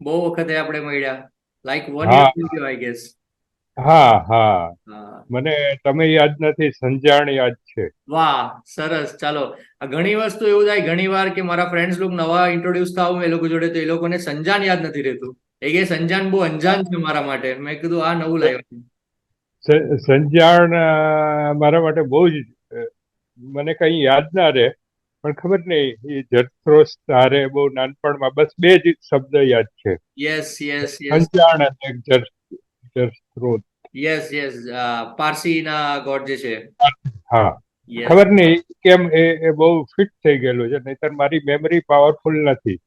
બહુ વખતે આપણે મળ્યા. લાઈક 1 year હા થઈ ગયો આઈ ગેસ. હા હા. હા. મને તમે યાદ નથી, સંજાણ યાદ છે. વાહ, સરસ. ચાલો. ઘણી વસ્તુ એવું થાય ઘણી વાર કે મારા ફ્રેન્ડ્સ લોકો નવા ઇન્ટ્રોડ્યુસ થાવ એ લોકો જોડે, તો એ લોકોને સંજાન યાદ નથી રહેતું. એ કે સંજાન બહુ અંજાન છે મારા માટે. મેં કીધું આ નવું લાવ્યા છે. સંજાણ મારા માટે બહુ જ મને કઈ યાદ ના રહે, પણ ખબર નહીં, એ જરથ્રોસ તારે બહુ નાનપણમાં બસ બે જ શબ્દ યાદ છે. Yes yes yes. સંજાણ અને જરથ્રોત. Yes yes. પારસી ના ગોડ જે છે. હા. યસ. ખબર નહીં કેમ એ બહુ ફિટ થઈ ગયેલું છે, નહીતર મારી મેમરી પાવરફુલ નથી.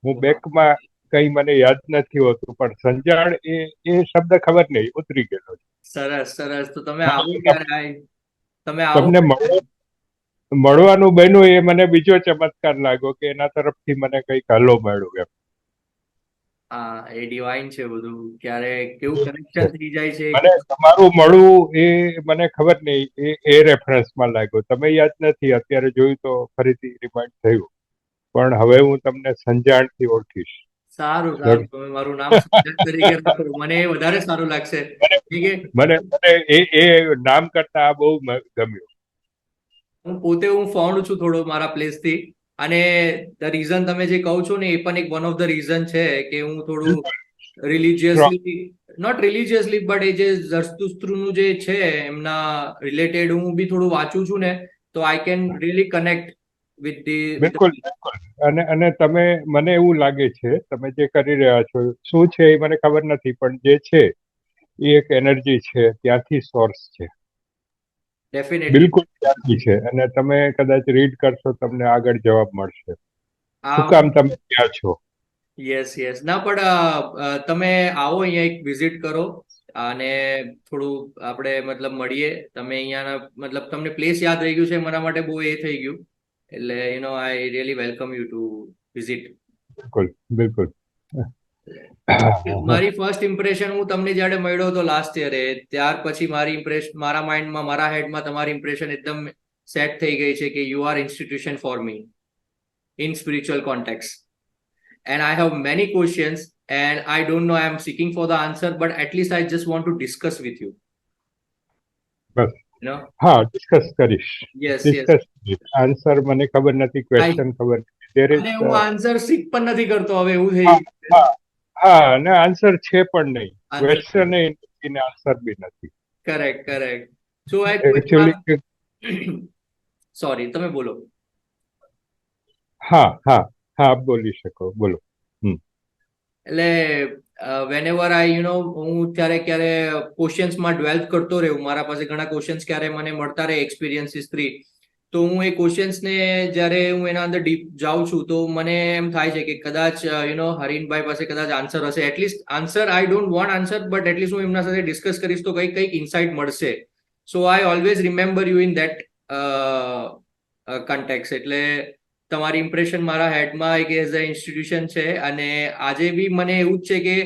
હું બેકમાં કઈ મને યાદ નથી હોતું, પણ સંજાણ એ શબ્દ ખબર નહીં ઉતરી ગયેલો છે. સરસ સરસ. તો તમે આવો મને ક્યારે આય? તમે આવો તમને ક્યારે? મળવાનું બન્યું એ મને બીજો ચમત્કાર લાગ્યો કે એના તરફથી મને કઈક હલો મળ્યું એમ. હા, એ ડિવાઇન છે બધું. ક્યારે કેવું કનેક્શન થઈ જાય છે મને ખબર. તમારું મળવું એ મને ખબર નહીં, એ રેફરન્સમાં લાગ્યો. તમે યાદ નથી, અત્યારે જોયું તો ફરીથી રિમાઇન્ડ થયું. પણ હવે હું તમને સંજાણથી ઓળખીશ. સારું સારું. તમે મારું નામ સંજય તરીકે રાખો, મને એ વધારે સારું લાગશે. ઠીક છે. મને એ નામ કરતા આ બહુ ગમ્યું. હું ફાઉન્ડ છું થોડો મારા પ્લેસ થી. અને ધ રીઝન તમે જે કહો છો ને, એ પણ એક વન ઓફ ધ રીઝન છે કે હું થોડું સ્ટ્રોંગ. રિલિજિયસલી, નોટ રિલિજિયસલી, બટ એ જે ઝરતુસ્ત્રુનું જે છે એમના રિલેટેડ હું બી થોડું વાંચું છું ને, તો I can really connect with બિલકુલ બિલકુલ. અને તમે, મને એવું લાગે છે તમે જે કરી રહ્યા છો શું છે એ મને ખબર નથી, પણ જે છે એ એક એનર્જી છે, ત્યાંથી સોર્સ છે. ડેફિનેટલી. બિલકુલ ત્યાંથી છે, અને તમે કદાચ રીડ કરશો તમને આગળ જવાબ મળશે શું આ કામ તમે ત્યાં છો. Yes yes. ના પણ તમે આવો અહીંયા, એક વિઝિટ કરો અને થોડું આપણે મતલબ મળીએ. તમે અહીંયાના મતલબ તમને પ્લેસ યાદ રહી ગયું છે, મારા માટે બહુ એ થઈ ગયું. એટલે I really welcome you to visit. બિલકુલ બિલકુલ. હા, મારી ફર્સ્ટ ઇમ્પ્રેશન હું તમને જ્યારે મળ્યો હતો લાસ્ટ યરે, ત્યાર પછી મારી ઇમ્પ્રેશન મારા માઇન્ડમાં, મારા હેડમાં તમારી ઇમ્પ્રેશન એકદમ સેટ થઈ ગઈ છે કે you are institution for me in spiritual contact. And I have many questions, and I don't know, I'm seeking for the answer, but at least I just want to discuss with you. Bus. You know? હા, discuss કરીશ. Yes, yes. Discuss કરીશ. Answer મને ખબર નથી, I question ખબર નથી. દેર અને is હું આન્સર સીક પણ નથી કરતો હવે, એવું થઈ હા ગયું છે. હા હા, અને આન્સર છે પણ નહીં. આન્સર ક્વેશ્ચન એ નથી ને આન્સર બી નથી. Correct correct. So I actually sorry, તમે બોલો. હા હા હા, આપ બોલી શકો, બોલો. હમ. એટલે વેનેવર આઈ હું ત્યારે ક્યારે ક્વેશ્ચન્સમાં ડ્વેલ્વ કરતો રહ્યો, મારા પાસે ઘણા ક્વેશ્ચન્સ ક્યારે મને મળતા રહે એક્સપિરિયન્સીસ થ્રી. તો હું એ ક્વેશ્ચન્સને જ્યારે હું એના અંદર ડીપ જાઉં છું, તો મને એમ થાય છે કે કદાચ હરીનભાઈ પાસે કદાચ આન્સર હશે. At least answer, I don't want answer, but at least હું એમના સાથે ડિસ્કસ કરીશ તો કંઈક કંઈક ઇન્સાઇટ મળશે. So I always remember you in that context. એટલે તમારી ઇમ્પ્રેશન મારા હેડમાં એક એઝ અ ઇન્સ્ટિટ્યુશન છે. અને આજે બી મને એવું જ છે કે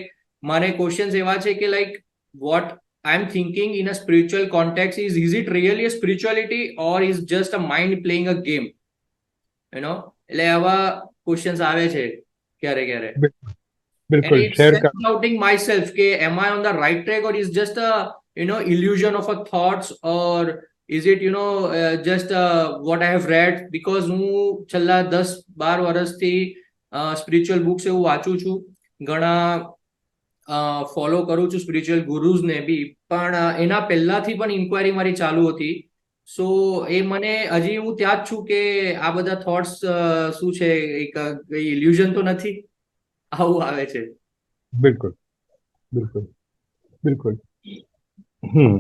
મને ક્વેશ્ચન્સ એવા છે કે like what I am thinking in a spiritual context is it really a spirituality or is just a mind playing a game. એટલે આવા ક્વેશ્ચન્સ આવે છે ક્યારે ક્યારે. And બિલકુલ it's શેર કરો. self-doubting myself. Am I on the right track, or is just a illusion of a thoughts, or is it just what I have read? Because હું છેલ્લા 10-12 વર્ષથી સ્પિરિચ્યુઅલ બુક્સ એવું વાંચું છું, ઘણા ફોલો કરું છું સ્પિરિચ્યુઅલ ગુરુઝને બી, પણ એના પહેલાથી પણ ઇન્ક્વાયરી મારી ચાલુ હતી. સો એ મને હજી હું ત્યાં જ છું કે આ બધા થોટ્સ શું છે, એક ઇલ્યુઝન તો નથી, આવું આવે છે. બિલકુલ બિલકુલ બિલકુલ. હમ.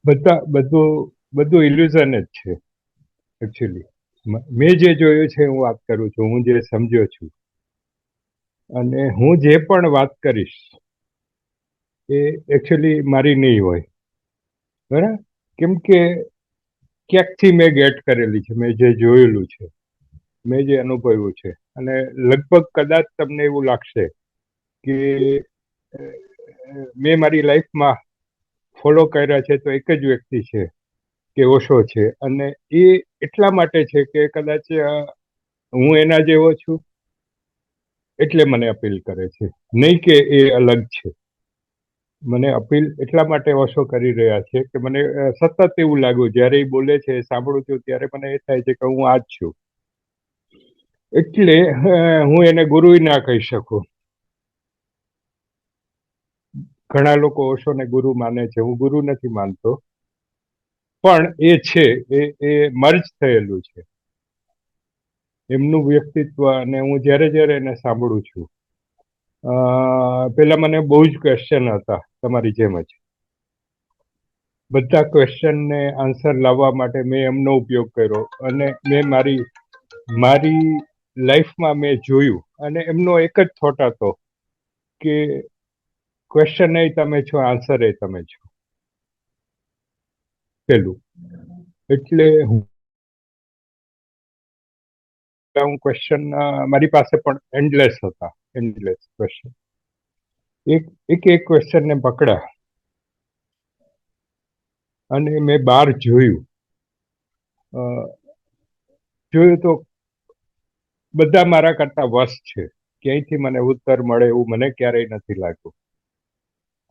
બધું બધું ઇલ્યુઝન જ છે એકચ્યુઅલી. મેં જે જોયું છે હું વાત કરું છું, હું જે સમજ્યો છું, અને હું જે પણ વાત કરીશ એ એકચ્યુઅલી મારી નહીં હોય. બરાબર. કેમ કે ક્યાંકથી મેં ગેટ કરેલી છે, મેં જે જોયેલું છે, મેં જે અનુભવ્યું છે. અને લગભગ કદાચ તમને એવું લાગશે કે મેં મારી લાઈફમાં ફોલો કર્યા છે તો એક જ વ્યક્તિ છે કે ઓશો છે. અને એ એટલા માટે છે કે કદાચ હું એના જેવો છું એટલે મને અપીલ કરે છે, નહીં કે એ અલગ છે. મને અપીલ એટલા માટે ઓછો કરી રહ્યા છે કે મને સતત એવું લાગ્યું જ્યારે એ બોલે છે, સાંભળું છું ત્યારે મને એ થાય છે કે હું આ જ છું. એટલે હું એને ગુરુ ના કહી શકું. ઘણા લોકો ઓશોને ગુરુ માને છે, હું ગુરુ નથી માનતો, પણ એ છે, એ મર્જ થયેલું છે એમનું વ્યક્તિત્વ. અને હું જ્યારે જ્યારે એને સાંભળું છું, પેલા મને બહુ જ ક્વેશ્ચન હતા, તમારી જેમ જ. બધા ક્વેશ્ચનને આન્સર લાવવા માટે મેં એમનો ઉપયોગ કર્યો, અને મેં મારી લાઈફમાં મેં જોયું, અને એમનો એક જ થોટ હતો કે ક્વેશ્ચન એ તમે છો, આન્સર એ તમે છો. પેલું એટલે હું ક્વેશ્ચન મારી પાસે પણ એન્ડલેસ હતા, એન્ડલેસ ક્વેશ્ચન. એક ક્વેશ્ચનને પકડા અને મેં બહાર જોયું તો બધા મારા કરતા વસ છે. ક્યાંયથી મને ઉત્તર મળે એવું મને ક્યારેય નથી લાગ્યું.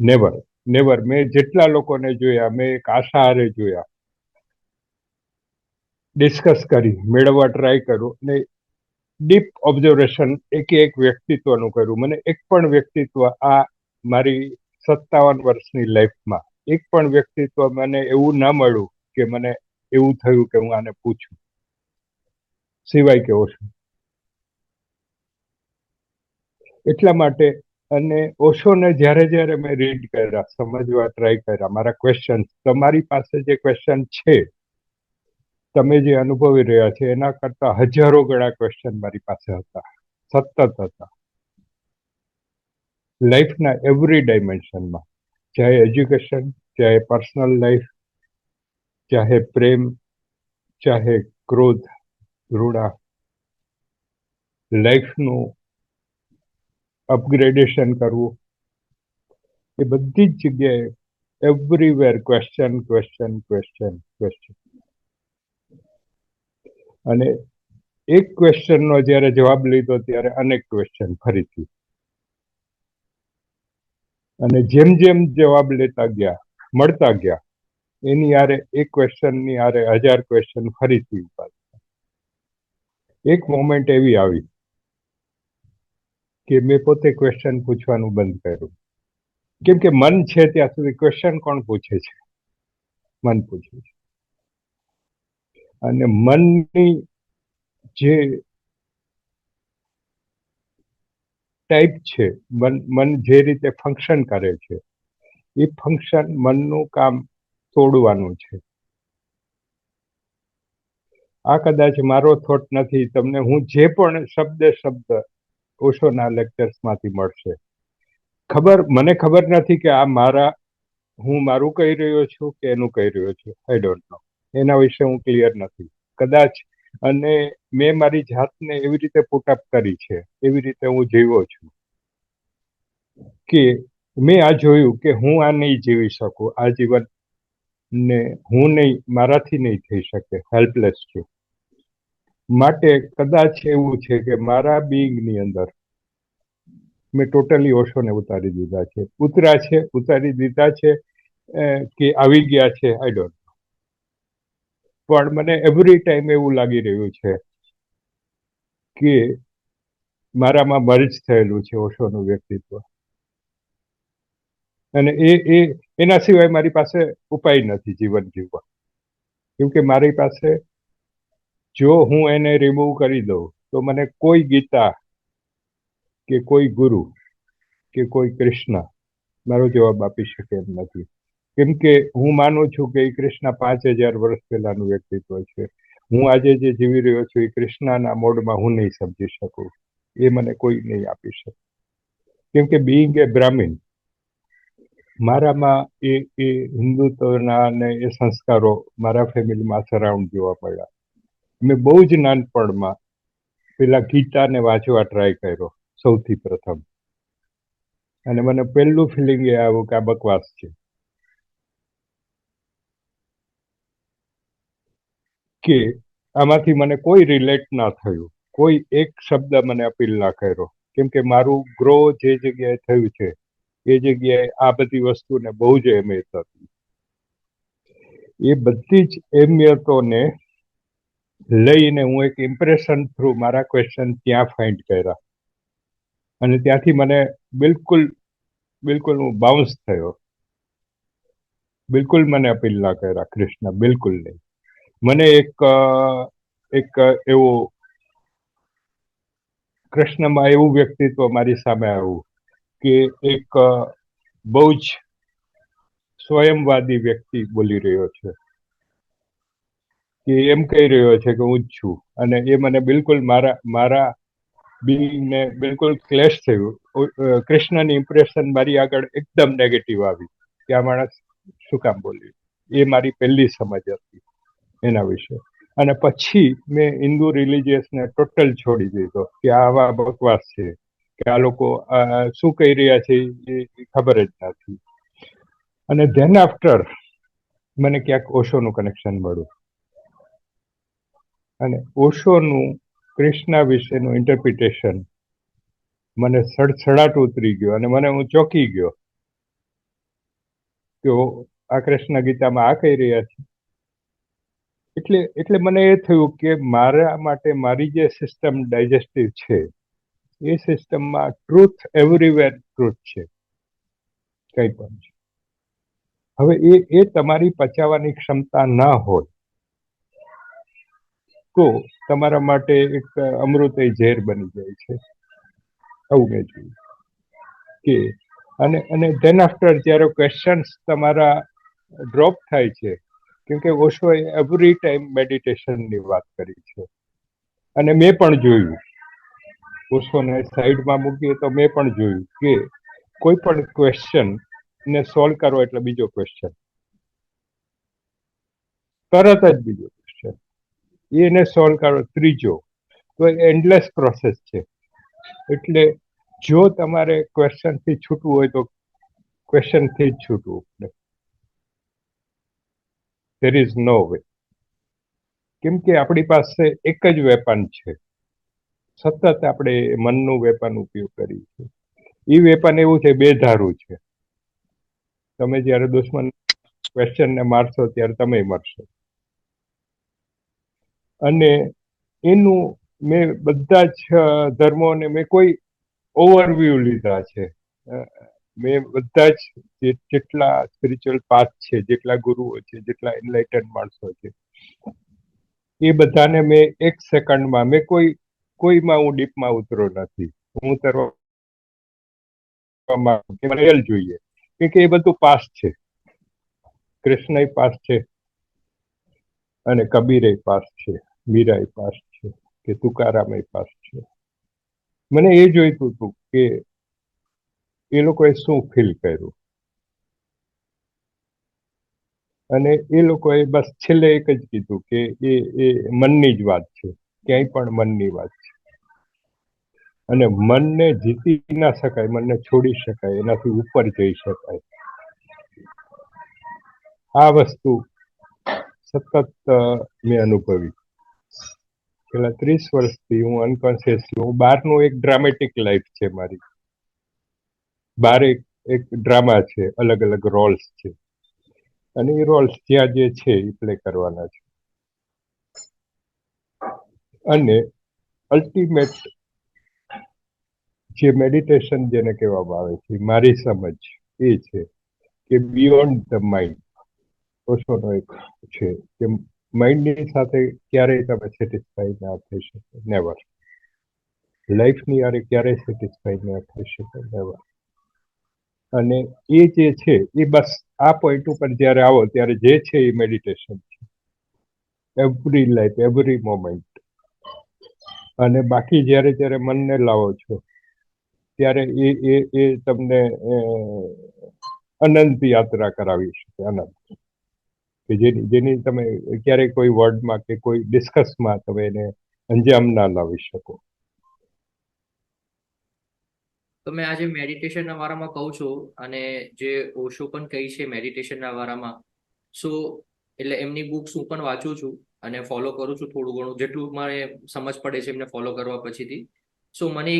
Never never. મેં જેટલા લોકોને જોયા, મેં એક આશાહારે જોયા, ડિસ્કસ કરી, મેળવવા ટ્રાય કરું, ને ડીપ ઓબ્ઝર્વેશન એક વ્યક્તિત્વનું કર્યું. મને એક પણ વ્યક્તિત્વ આ મારી 57 વર્ષની લાઈફમાં એક પણ વ્યક્તિત્વ મને એવું ના મળ્યું કે મને એવું થયું કે હું આને પૂછું, સિવાય કે ઓશો. એટલા માટે. અને ઓશોને જ્યારે જ્યારે મેં રીડ કર્યા, સમજવા ટ્રાય કર્યા, મારા ક્વેશ્ચન, તમારી પાસે જે ક્વેશ્ચન છે, તમે જે અનુભવી રહ્યા છે એના કરતા હજારો ગણા ક્વેશ્ચન મારી પાસે હતા, સતત હતા, લાઈફના એવરી ડાયમેન્શનમાં. ચાહે એજ્યુકેશન, ચાહે પર્સનલ લાઈફ, ચાહે પ્રેમ, ચાહે ક્રોધ, ઘૃણા, લાઈફનું અપગ્રેડેશન કરવું, એ બધી જ જગ્યાએ everywhere question question question question. અને એક ક્વેશ્ચનનો જ્યારે જવાબ લીધો ત્યારે અનેક ક્વેશ્ચન ફરીથી. અને જેમ જેમ જવાબ લેતા ગયા, મળતા ગયા, એની આરે એક ક્વેશ્ચનની આરે 1000 ક્વેશ્ચન ફરીથી ઉભા. એક મોમેન્ટ એવી આવી કે મેં પોતે ક્વેશ્ચન પૂછવાનું બંધ કર્યું. કેમ કે મન છે ત્યાં સુધી ક્વેશ્ચન કોણ પૂછે છે? મન પૂછે છે. અને મનની જે ટાઈપ છે, મન જે રીતે ફંક્શન કરે છે, એ ફંક્શન મનનું કામ તોડવાનું છે. આ કદાચ મારો થોટ નથી. તમને હું જે પણ શબ્દ ઓશોના લેક્ચર્સમાંથી મળશે, મને ખબર નથી કે આ હું મારું કહી રહ્યો છું કે એનું કહી રહ્યો છું. I don't know. એના વિશે હું ક્લિયર નથી. કદાચ. અને મેં મારી જાતને એવી રીતે પુટઅપ કરી છે, એવી રીતે હું જીવ્યો છું કે મેં આ જોયું કે હું આ નહીં જીવી શકું. આ જીવન ને હું નહીં, મારાથી નહીં થઈ શકે. હેલ્પલેસ છું. માટે કદાચ એવું છે કે મારા બીઇંગની અંદર મેં ટોટલી ઓશોને ઉતારી દીધા છે. ઉતારી દીધા છે કે આવી ગયા છે, આઈ ડોન્ટ નો. પણ મને એવરી ટાઈમ એવું લાગી રહ્યું છે કે મારામાં મર્જ થયેલું છે ઓશોનું વ્યક્તિત્વ. અને એના સિવાય મારી પાસે ઉપાય નથી જીવન જીવવા. કેમકે મારી પાસે, જો હું એને રિમૂવ કરી દઉં તો મને કોઈ ગીતા કે કોઈ ગુરુ કે કોઈ કૃષ્ણ મારો જવાબ આપી શકે એમ નથી. કેમ કે હું માનું છું કે એ કૃષ્ણ 5000 વર્ષ પહેલાનું વ્યક્તિત્વ છે. હું આજે જે જીવી રહ્યો છું એ કૃષ્ણના મોડમાં હું નહીં સમજી શકું. એ મને કોઈ નહીં આપી શકે. કેમ કે બીઈંગ એ બ્રાહ્મીણ, મારામાં એ હિન્દુત્વના અને એ સંસ્કારો મારા ફેમિલીમાં સરાઉન્ડ જોવા મળ્યા. મેં બહુ જ નાનપણમાં પેલા ગીતાને વાંચવા ટ્રાય કર્યો સૌથી પ્રથમ. અને મને પહેલું ફિલિંગ એ આવ્યું કે આ બકવાસ છે. કે આમાંથી મને કોઈ રિલેટ ના થયું, કોઈ એક શબ્દ મને અપીલ ના કર્યો, કેમ કે મારું ગ્રો જે જગ્યાએ થયું છે એ જગ્યાએ આ બધી વસ્તુને બહુ જ અહેમિયત હતી. એ બધી જ અહેમિયતોને લઈને હું એક ઇમ્પ્રેશન થ્રુ મારા ક્વેશ્ચન ત્યાં ફાઇન્ડ કર્યા, અને ત્યાંથી મને બિલકુલ બિલકુલ હું બાઉન્સ થયો. બિલકુલ મને અપીલ ના કર્યા કૃષ્ણ, બિલકુલ નહીં. મને એક એવો કૃષ્ણમાં એવું વ્યક્તિત્વ મારી સામે આવ્યું કે એક બહુ જ સ્વયંવાદી વ્યક્તિ બોલી રહ્યો છે, કે એમ કહી રહ્યો છે કે હું જ છું, અને એ મને બિલકુલ મારા બિંગને બિલકુલ ક્લેશ થયું. કૃષ્ણની ઇમ્પ્રેશન મારી આગળ એકદમ નેગેટિવ આવી કે આ માણસ શું કામ બોલ્યું. એ મારી પહેલી સમજ હતી એના વિશે. અને પછી મેં હિન્દુ રિલિજિયસને ટોટલ છોડી દીધો કે આવા બકવાસ છે, કે આ લોકો શું કહી રહ્યા છે એ ખબર જ નથી. અને ધેન આફ્ટર મને ક્યાંક ઓશોનું કનેક્શન મળ્યું, અને ઓશોનું કૃષ્ણ વિશેનું ઇન્ટરપ્રિટેશન મને સડસડાટ ઉતરી ગયો, અને મને હું ચોંકી ગયો કે આ કૃષ્ણ ગીતામાં આ કહી રહ્યા છે. એટલે મને એ થયું કે મારા માટે મારી જે સિસ્ટમ ડાયજેસ્ટિવ છે એ સિસ્ટમમાં ટ્રુથ એવરીવેર ટ્રુથ છે, કંઈ પણ છે. હવે એ તમારી પચાવવાની ક્ષમતા ના હોય તો તમારા માટે એક અમૃતય ઝેર બની જાય છે, આવું મેં જોયું. કે અને ધેન આફ્ટર જ્યારે ક્વેશ્ચન્સ તમારા ડ્રોપ થાય છે, કેમ કે ઓશોએ એવરી ટાઈમ મેડિટેશનની વાત કરી છે, અને મેં પણ જોયું, ઓશોને સાઈડમાં મૂકીએ તો મેં પણ જોયું કે કોઈ પણ ક્વેશ્ચન ને સોલ્વ કરો એટલે બીજો ક્વેશ્ચન, તરત જ બીજો ક્વેશ્ચન, એને સોલ્વ કરો ત્રીજો, તો એન્ડલેસ પ્રોસેસ છે. એટલે જો તમારે ક્વેશ્ચનથી છૂટવું હોય તો ક્વેશ્ચનથી જ છૂટવું પડે. There is no way. કેમ કે આપણી પાસે એક જ વેપન છે, સતત આપણે મનનું વેપન ઉપયોગ કરીએ છીએ. એ વેપન એવું છે, બે ધારું છે. તમે જ્યારે દુશ્મન ક્વેશ્ચનને મારશો ત્યારે તમે મરશો. અને એનું મેં બધા જ ધર્મોને મેં કોઈ ઓવરવ્યૂ લીધા છે. મેં બધા જ જેટલા સ્પિરિચ્યુઅલ પાથ છે, જેટલા ગુરુઓ છે, જેટલા એનલાઇટન માણસો છે, એ બધાને મેં એક સેકન્ડમાં, મેં કોઈમાં હું ડીપમાં ઉતરો નથી. હું ઉતરવા જોઈએ, કે એ બધું પાસ છે. કૃષ્ણ પાસ છે, અને કબીરે પાસ છે, મીરાય પાસ છે, કે તુકારામે પાસ છે. મને એ જોઈતું હતું કે એ લોકોએ શું ફીલ કર્યું, અને એ લોકોએ બસ છેલ્લે એક જ કીધું કે એ મનની જ વાત છે, ક્યાંય પણ મનની વાત છે, અને મનને જીતી ના શકાય, મનને છોડી શકાય, એનાથી ઉપર જઈ શકાય. આ વસ્તુ સતત મેં અનુભવી. પેલા 30 વર્ષથી હું અનકોન્શિયસ છું. હું બહારનું એક ડ્રામેટિક લાઈફ છે મારી. બહાર એક ડ્રામા છે, અલગ અલગ રોલ્સ છે, અને એ રોલ્સ જ્યાં જે છે એ પ્લે કરવાના છે. અને અલ્ટિમેટ જે મેડિટેશન જેને કહેવામાં આવે છે, મારી સમજ એ છે કે બિયોન્ડ ધ માઇન્ડ. ઓશોનો એક છે કે માઇન્ડની સાથે ક્યારેય તમે સેટિસ્ફાઈ ના થઈ શકો, નેવર. લાઈફની યારે ક્યારેય સેટિસ્ફાઈ ના થઈ શકો, નેવર. અને એ જે છે એ બસ આ પોઈન્ટ ઉપર જ્યારે આવો ત્યારે જે છે એ મેડિટેશન છે, એવરી લાઈફ, એવરી મોમેન્ટ. અને બાકી જ્યારે મનને લાવો છો ત્યારે એ તમને અનંત યાત્રા કરાવી શકે, અનંત. કે જેની તમે ક્યારેય કોઈ વર્ડમાં કે કોઈ ડિસ્કસમાં તમે એને અંજામ ના લાવી શકો. તમે આજે મેડિટેશનના વારામાં કહો છો, અને જે ઓશો પણ કહી છે મેડિટેશનના વારામાં, સો એટલે એમની બુક્સ હું પણ વાંચું છું. અને ફોલો કરું છું થોડું ઘણું, જેટલું મારે સમજ પડે છે એમને ફોલો કરવા પછીથી. સો મને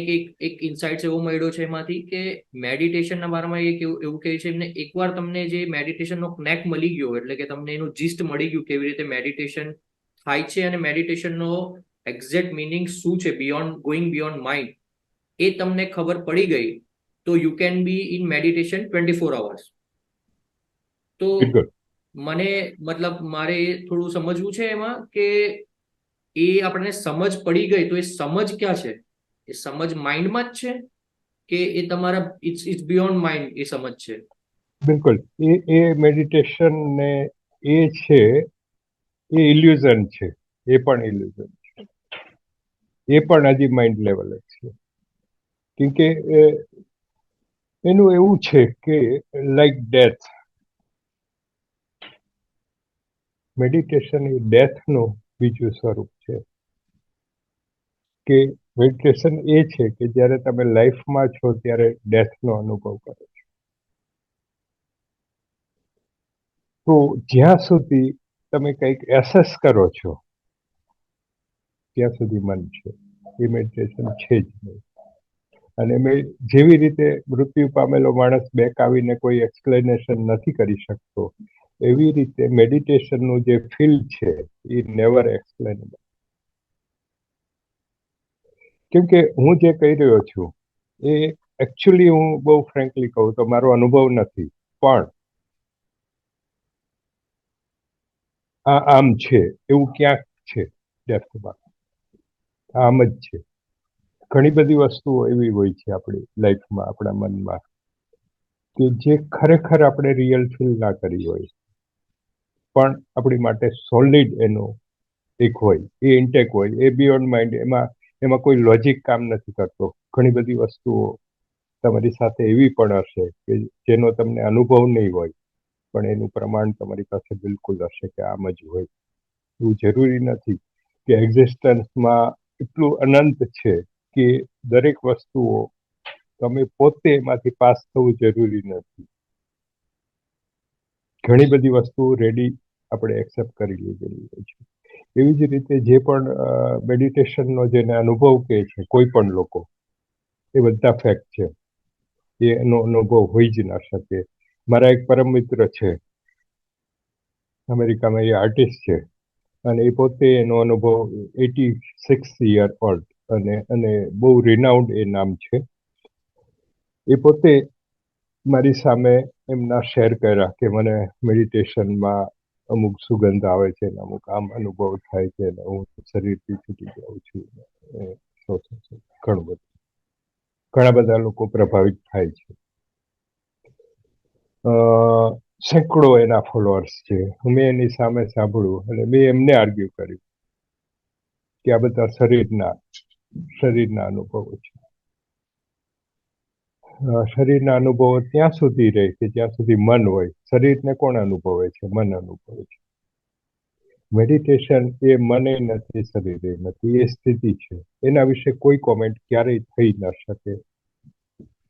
એક ઇન્સાઇટ્સ એવો મળ્યો છે એમાંથી કે મેડિટેશનના બારામાં એક એવું કહે છે એમને, એકવાર તમને જે મેડિટેશનનો ક્નેક મળી ગયો, એટલે કે તમને એનું જીસ્ટ મળી ગયું કેવી રીતે મેડિટેશન થાય છે અને મેડિટેશનનો એક્ઝેક્ટ મિનિંગ શું છે ગોઈંગ બિયોન્ડ માઇન્ડ, એ તમને ખબર પડી ગઈ, તો you can be in meditation 24 hours. તો બિલકુલ. મને મતલબ મારે થોડું સમજવું છે એમાં કે એ આપણને સમજ પડી ગઈ, તો એ સમજ ક્યાં છે? એ સમજ માઇન્ડમાં જ છે કે એ તમારા ઇટ્સ બિયોન્ડ માઇન્ડ એ સમજ છે? બિલકુલ. એ મેડિટેશન ને એ છે, એ ઇલ્યુઝન છે. એ પણ ઇલ્યુઝન છે. એ પણ હજી માઇન્ડ લેવલ જ છે. કેમ કે એનું એવું છે કે લાઈક ડેથ, મેડિટેશન એ ડેથનું બીજું સ્વરૂપ છે. કે મેડિટેશન એ છે કે જ્યારે તમે લાઈફમાં છો ત્યારે ડેથનો અનુભવ કરો છો. તો જ્યાં સુધી તમે કંઈક એસેસ કરો છો ત્યાં સુધી મન છે, એ મેડિટેશન છે જ નહીં. અને મેં જેવી રીતે મૃત્યુ પામેલો માણસ બેક આવીને કોઈ એક્સપ્લેનેશન નથી કરી શકતો, એવી રીતે મેડિટેશનનું જે ફીલ છે એ નેવર એક્સપ્લેનેબલ. કેમ કે હું જે કહી રહ્યો છું એ એકચ્યુઅલી, હું બહુ ફ્રેન્કલી કહું તો, મારો અનુભવ નથી, પણ આ આમ છે એવું ક્યાંક છે ડેપ્થમાં, આમ જ છે. ઘણી બધી વસ્તુઓ એવી હોય છે આપણી લાઈફમાં, આપણા મનમાં, કે જે ખરેખર આપણે રિયલ ફીલ ના કરી હોય, પણ આપણી માટે સોલિડ એનું એક હોય, એ ઇન્ટેક હોય, એ બિયોન્ડ માઇન્ડ. એમાં કોઈ લોજિક કામ નથી કરતો. ઘણી બધી વસ્તુઓ તમારી સાથે એવી પણ હશે કે જેનો તમને અનુભવ નહીં હોય, પણ એનું પ્રમાણ તમારી પાસે બિલકુલ હશે કે આમ જ હોય. એવું જરૂરી નથી કે એક્ઝિસ્ટન્સમાં એટલું અનંત છે કે દરેક વસ્તુઓ તમે પોતે એમાંથી પાસ થવું જરૂરી નથી. ઘણી બધી વસ્તુઓ રેડી આપણે એક્સેપ્ટ કરી લીધેલી હોય છે. એવી જ રીતે જે પણ મેડિટેશનનો જેને અનુભવ કહે છે કોઈ પણ લોકો, એ બધા ફેક્ટ છે. એનો અનુભવ હોઈ જ ના શકે. મારા એક પરમ મિત્ર છે અમેરિકામાં, એ આર્ટિસ્ટ છે, અને એ પોતે એનો અનુભવ 86 યર ઓલ્ડ, અને બહુ રિનાઉન્ડ એ નામ છે. એ પોતે મારી સામે એમના શેર કર્યા કે મને મેડિટેશનમાં અમુક સુગંધ આવે છે ને અમુક આમ અનુભવ થાય છે ને હું શરીરથી છૂટી જાઉં છું. ઘણું બધું, ઘણા બધા લોકો પ્રભાવિત થાય છે. સેંકડો એના ફોલોઅર્સ છે. મેં એની સામે સાંભળ્યું અને મેં એમને આર્ગ્યુ કર્યું કે આ બધા શરીરના અનુભવો છે. શરીરના અનુભવો ત્યાં સુધી રહે કે જ્યાં સુધી મન હોય. શરીરને કોણ અનુભવે છે? મન અનુભવે છે. મેડિટેશન એ મને નથી, શરીરે નથી, એ સ્થિતિ છે. એના વિશે કોઈ કોમેન્ટ ક્યારેય થઈ ન શકે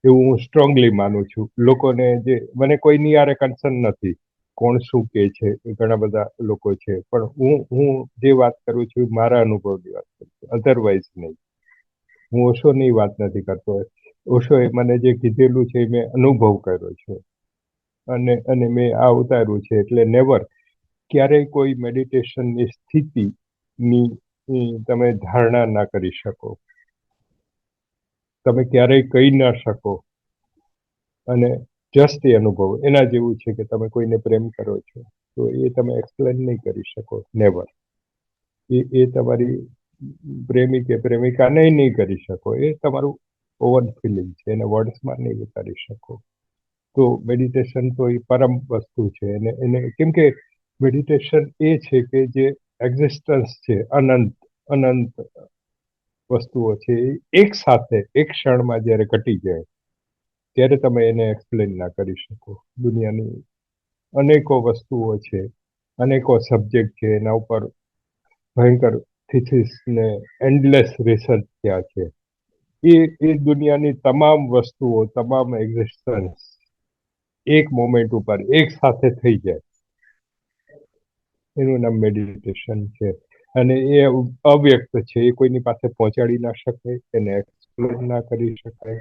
એવું હું સ્ટ્રોંગલી માનું છું. લોકોને જે, મને કોઈની યારે કન્સર્ન નથી કોણ શું કહે છે, ઘણા બધા લોકો છે, પણ હું જે વાત કરું છું મારા અનુભવની વાત કરું છું, અધરવાઇઝ નહીં. હું ઓશોની વાત નથી કરતો. ઓશોએ મને જે કીધેલું છે એ મેં અનુભવ કર્યો છે અને મેં આ ઉતાર્યું છે. એટલે નેવર ક્યારેય કોઈ મેડિટેશનની સ્થિતિની તમે ધારણા ના કરી શકો, તમે ક્યારેય કહી ના શકો. અને જસ્ટ એ અનુભવ એના જેવું છે કે તમે કોઈને પ્રેમ કરો છો તો એ તમે એક્સપ્લેન નહીં કરી શકો, નેવર. એ તમારી પ્રેમી કે પ્રેમિકાને નહીં કરી શકો. એ તમારું ઓવન ફિલિંગ છે, એને વર્ડ્સમાં નહીં ઉતારી શકો. તો મેડિટેશન તો એ પરમ વસ્તુ છે. એને કેમ કે મેડિટેશન એ છે કે જે એક્ઝિસ્ટન્સ છે, અનંત વસ્તુઓ છે, એ એક સાથે એક ક્ષણમાં જ્યારે ઘટી જાય ત્યારે તમે એને એક્સપ્લેન ના કરી શકો. દુનિયાની અનેકો વસ્તુઓ છે, અનેકો સબ્જેક્ટ છે, એના ઉપર ભયંકર થીસીસ ને એન્ડલેસ રિસર્ચ થયા છે. એ દુનિયાની તમામ વસ્તુઓ, તમામ એક્ઝિસ્ટન્સ એક મોમેન્ટ ઉપર એક સાથે થઈ જાય એનું નામ મેડિટેશન છે. અને એ અવ્યક્ત છે, એ કોઈની પાસે પહોંચાડી ના શકાય, એને એક્સપ્લોર ના કરી શકાય.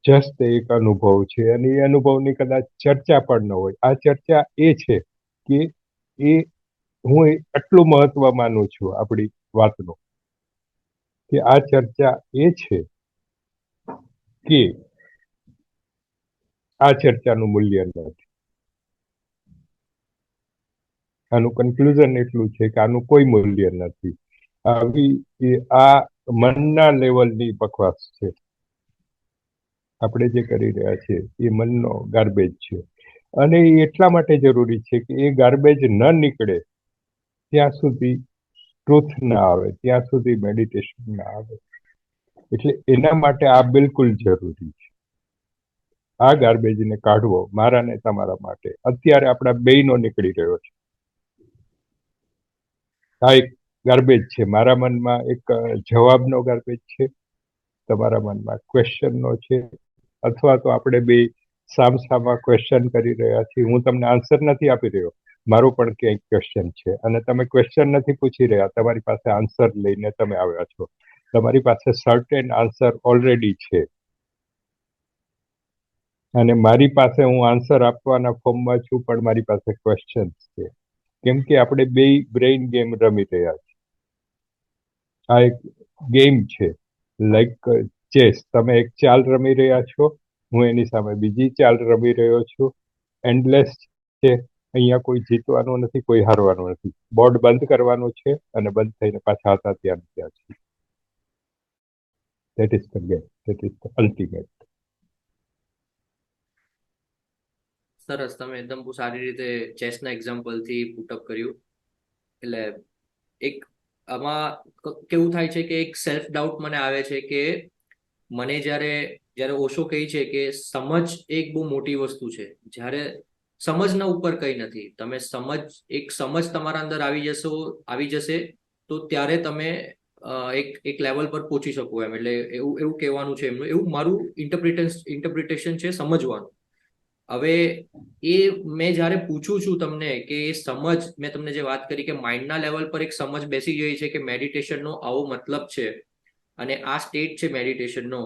જસ્ટ એક અનુભવ છે, અને એ અનુભવની કદાચ ચર્ચા પણ ન હોય. આ ચર્ચા એ છે કે એ હું આટલું મહત્વ માનું છું આપણી વાતનું, કે આ ચર્ચા એ છે કે આ ચર્ચાનું મૂલ્ય નથી. આનું કન્ક્લુઝન એટલું છે કે આનું કોઈ મૂલ્ય નથી. આ મનના લેવલની બકવાસ છે. આપણે જે કરી રહ્યા છીએ એ મનનો ગાર્બેજ છે, અને એ એટલા માટે જરૂરી છે કે એ ગાર્બેજ ન નીકળે ત્યાં સુધી ટ્રુથ ના આવે, ત્યાં સુધી મેડિટેશન ના આવે. એટલે એના માટે આ બિલકુલ જરૂરી છે. આ ગાર્બેજને કાઢવો મારા ને તમારા માટે અત્યારે આપણા બેયનો નીકળી રહ્યો છે. આ એક ગાર્બેજ છે. મારા મનમાં એક જવાબનો ગાર્બેજ છે, તમારા મનમાં ક્વેશ્ચનનો છે. અથવા તો આપણે બે સામસામા ક્વેશ્ચન કરી રહ્યા છીએ. હું તમને આન્સર નથી આપી રહ્યો, મારો પણ ક્યાંક ક્વેશ્ચન છે, અને તમે ક્વેશ્ચન નથી પૂછી રહ્યા, તમારી પાસે આન્સર લઈને તમે આવ્યા છો. તમારી પાસે સર્ટેન આન્સર ઓલરેડી છે, અને મારી પાસે હું આન્સર આપવાના ફોર્મમાં છું, પણ મારી પાસે ક્વેશ્ચન છે. કેમ કે આપણે બે બ્રેઇન ગેમ રમી રહ્યા છીએ. આ એક ગેમ છે, લાઈક ચેસ. તમે એક ચાલ રમી રહ્યા છો, હું એની સામે બીજી ચાલ રમી રહ્યો છું. એન્ડલેસ છે. અહીંયા કોઈ જીતવાનું નથી, કોઈ હારવાનું નથી. બોર્ડ બંધ કરવાનું છે, અને બંધ થઈને પાછા હતા ત્યાં ત્યાં છે. That is the game, that is the ultimate. સરસ, તમે એકદમ બહુ સારી રીતે ચેસના એક્ઝામ્પલથી પુટઅપ કર્યું. એટલે એક આમાં કેવું થાય છે કે એક સેલ્ફ ડાઉટ મને આવે છે કે મને જ્યારે જ્યારે ઓશો કહે છે કે સમજ એક બહુ મોટી વસ્તુ છે, જ્યારે સમજના ઉપર કઈ નથી. તમે એક સમજ તમારા અંદર આવી જશે તો ત્યારે તમે એક લેવલ પર પહોંચી શકો એમ. એટલે એવું કહેવાનું છે એમનું, એવું મારું ઇન્ટરપ્રિટેશન છે સમજવાનું. હવે એ મેં જ્યારે પૂછું છું તમને કે એ સમજ, મેં તમને જે વાત કરી કે માઇન્ડના લેવલ પર એક સમજ બેસી ગઈ છે કે મેડિટેશનનો આવો મતલબ છે અને આ સ્ટેટ છે મેડિટેશનનો,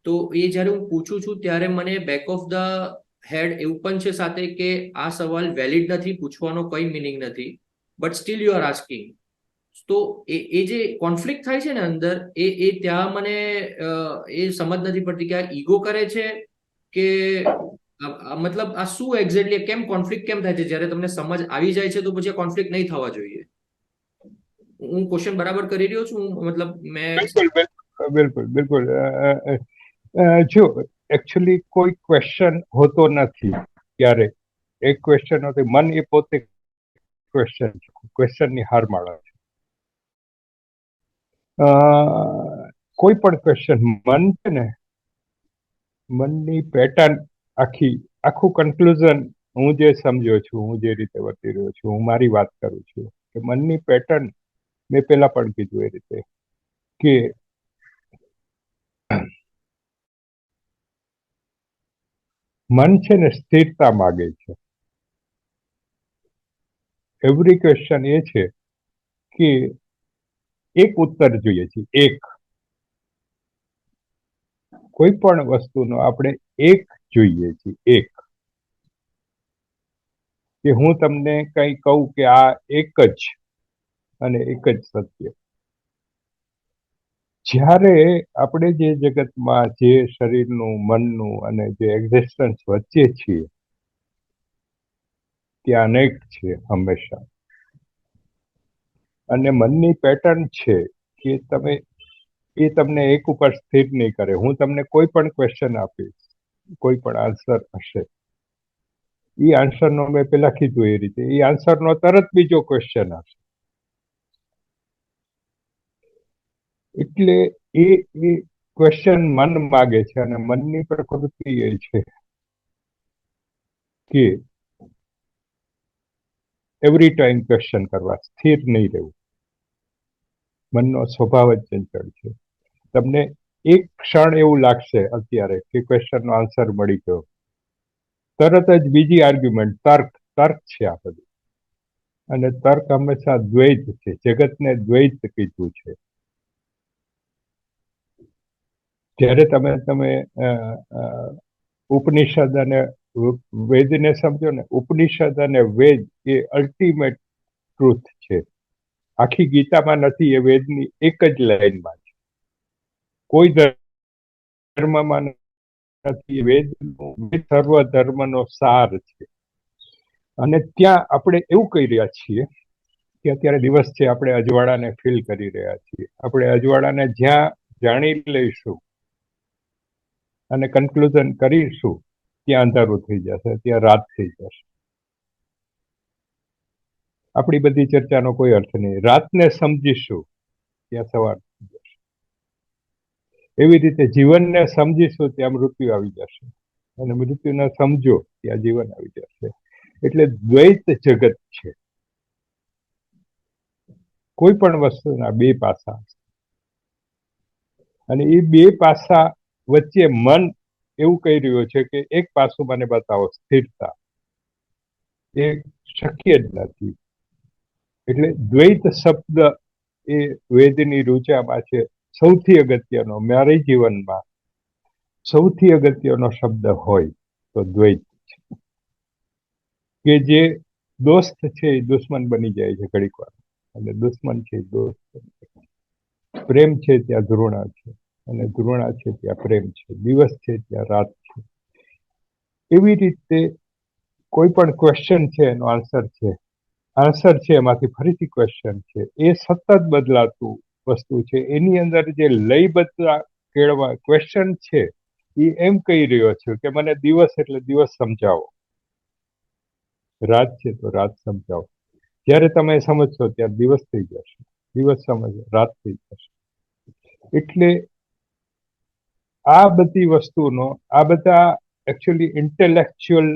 તો એ જ્યારે હું પૂછું છું ત્યારે મને બેક ઓફ ધ હેડ એવું પણ છે સાથે કે આ સવાલ વેલિડ નથી, પૂછવાનો કઈ મિનિંગ નથી, but still you are asking. તો એ જે કોન્ફ્લિક્ટ થાય છે ને અંદર, એ ત્યાં મને એ સમજ નથી પડતી કે આ ઈગો કરે છે કે મતલબ આ શું એક્ઝેક્ટલી, કેમ કોન્ફ્લિક્ટ કેમ થાય છે? જ્યારે તમને સમજ આવી જાય છે તો પછી આ કોન્ફ્લિક્ટ નહીં થવા જોઈએ. હું ક્વેશ્ચન બરાબર કરી રહ્યો છું? મતલબ મેં બિલકુલ બિલકુલ બિલકુલ. જો એકચ્યુઅલી કોઈ ક્વેશ્ચન હોતો નથી ક્યારે. એક ક્વેશ્ચન હોતો, મન એ પોતે ક્વેશ્ચનની હારમાળા છે. કોઈ પણ ક્વેશ્ચન, મન છે ને, મનની પેટર્ન આખું કન્ક્લુઝન હું જે સમજ્યો છું, હું જે રીતે વર્તી રહ્યો છું, હું મારી વાત કરું છું કે મનની પેટર્ન, મેં પેલા પણ કીધું એ રીતે કે મન છે ને સ્થિરતા માગે છે. એવરી ક્વેશ્ચન એ છે કે એક ઉત્તર જોઈએ છે, એક. કોઈ પણ વસ્તુનો આપણે એક જોઈએ છીએ, એક. કે હું તમને કઈ કહું કે આ એક જ, અને એક જ સત્ય. જ્યારે આપણે જે જગતમાં, જે શરીરનું, મનનું અને જે એક્ઝિસ્ટન્સ વચ્ચે છીએ, ત્યાં અનેક છે હંમેશા. અને મનની પેટર્ન છે કે એ તમને એક ઉપર સ્થિર નહીં કરે. હું તમને કોઈ પણ ક્વેશ્ચન આપીશ, કોઈ પણ આન્સર હશે, એ આન્સરનો મેં પેલા કીધું એ રીતે, એ આન્સરનો તરત બીજો ક્વેશ્ચન હશે. એટલે એ ક્વેશ્ચન મન માગે છે, અને મનની પ્રકૃતિ એ છે કે એવરી ટાઈમ ક્વેશ્ચન કરવા, સ્થિર નહીં રહેવું. મનનો સ્વભાવ જ ચંચળ છે. તમને એક ક્ષણ એવું લાગશે અત્યારે કે ક્વેશ્ચનનો આન્સર મળી ગયો, તરત જ બીજી આર્ગ્યુમેન્ટ, તર્ક છે આ બધું. અને તર્ક હંમેશા દ્વૈત છે. જગતને દ્વૈત કીધું છે. જ્યારે તમે ઉપનિષદ અને વેદને સમજો ને, ઉપનિષદ અને વેદ એ અલ્ટિમેટ ટ્રુથ છે. આખી ગીતામાં નથી, એ વેદની એક જ લાઈનમાં છે. કોઈ ધર્મમાં નથી. વેદ સર્વ ધર્મનો સાર છે. અને ત્યાં આપણે એવું કહી રહ્યા છીએ કે અત્યારે દિવસ છે, આપણે અજવાળાને ફીલ કરી રહ્યા છીએ. આપણે અજવાળાને જ્યાં જાણી લઈશું અને કન્ક્લુઝન કરીશું, ત્યાં અંધારું થઈ જશે, ત્યાં રાત થઈ જશે. આપણી બધી ચર્ચાનો કોઈ અર્થ નહીં. રાતને સમજીશું ત્યાં સવાર થઈ જશે. એવી રીતે જીવનને સમજીશું ત્યાં મૃત્યુ આવી જશે, અને મૃત્યુને સમજો ત્યાં જીવન આવી જશે. એટલે દ્વૈત જગત છે. કોઈ પણ વસ્તુના બે પાસા, અને એ બે પાસા વચ્ચે મન એવું કહી રહ્યું છે કે એક પાસું મને બતાવો, સ્થિરતા. એ શક્ય જ નથી. એટલે દ્વૈત શબ્દ એ વેદની રૂચામાં છે. સૌથી અગત્યનો, મારા જીવનમાં સૌથી અગત્યનો શબ્દ હોય તો દ્વૈત છે. કે જે દોસ્ત છે એ દુશ્મન બની જાય છે ઘડીક વાર, અને દુશ્મન છે એ દોસ્ત બની જાય છે. પ્રેમ છે ત્યાં ધૃણા છે, અને ધૃણા છે ત્યાં પ્રેમ છે. દિવસ છે ત્યાં રાત છે. એવી રીતે કોઈ પણ ક્વેશ્ચન છે એનો આન્સર છે, આન્સર છે એમાંથી ફરીથી ક્વેશ્ચન છે. એ સતત બદલાતું વસ્તુ છે. એની અંદર જે લયબદ્ધ કેળવા ક્વેશ્ચન છે, એ એમ કહી રહ્યો છે કે મને દિવસ એટલે દિવસ સમજાવો, રાત છે તો રાત સમજાવો. જ્યારે તમે સમજશો ત્યારે દિવસ થઈ જશે, દિવસ સમજો રાત થઈ જશે. એટલે આ બધી વસ્તુનો, આ બધા એકચ્યુઅલી ઇન્ટેલેક્ચ્યુઅલ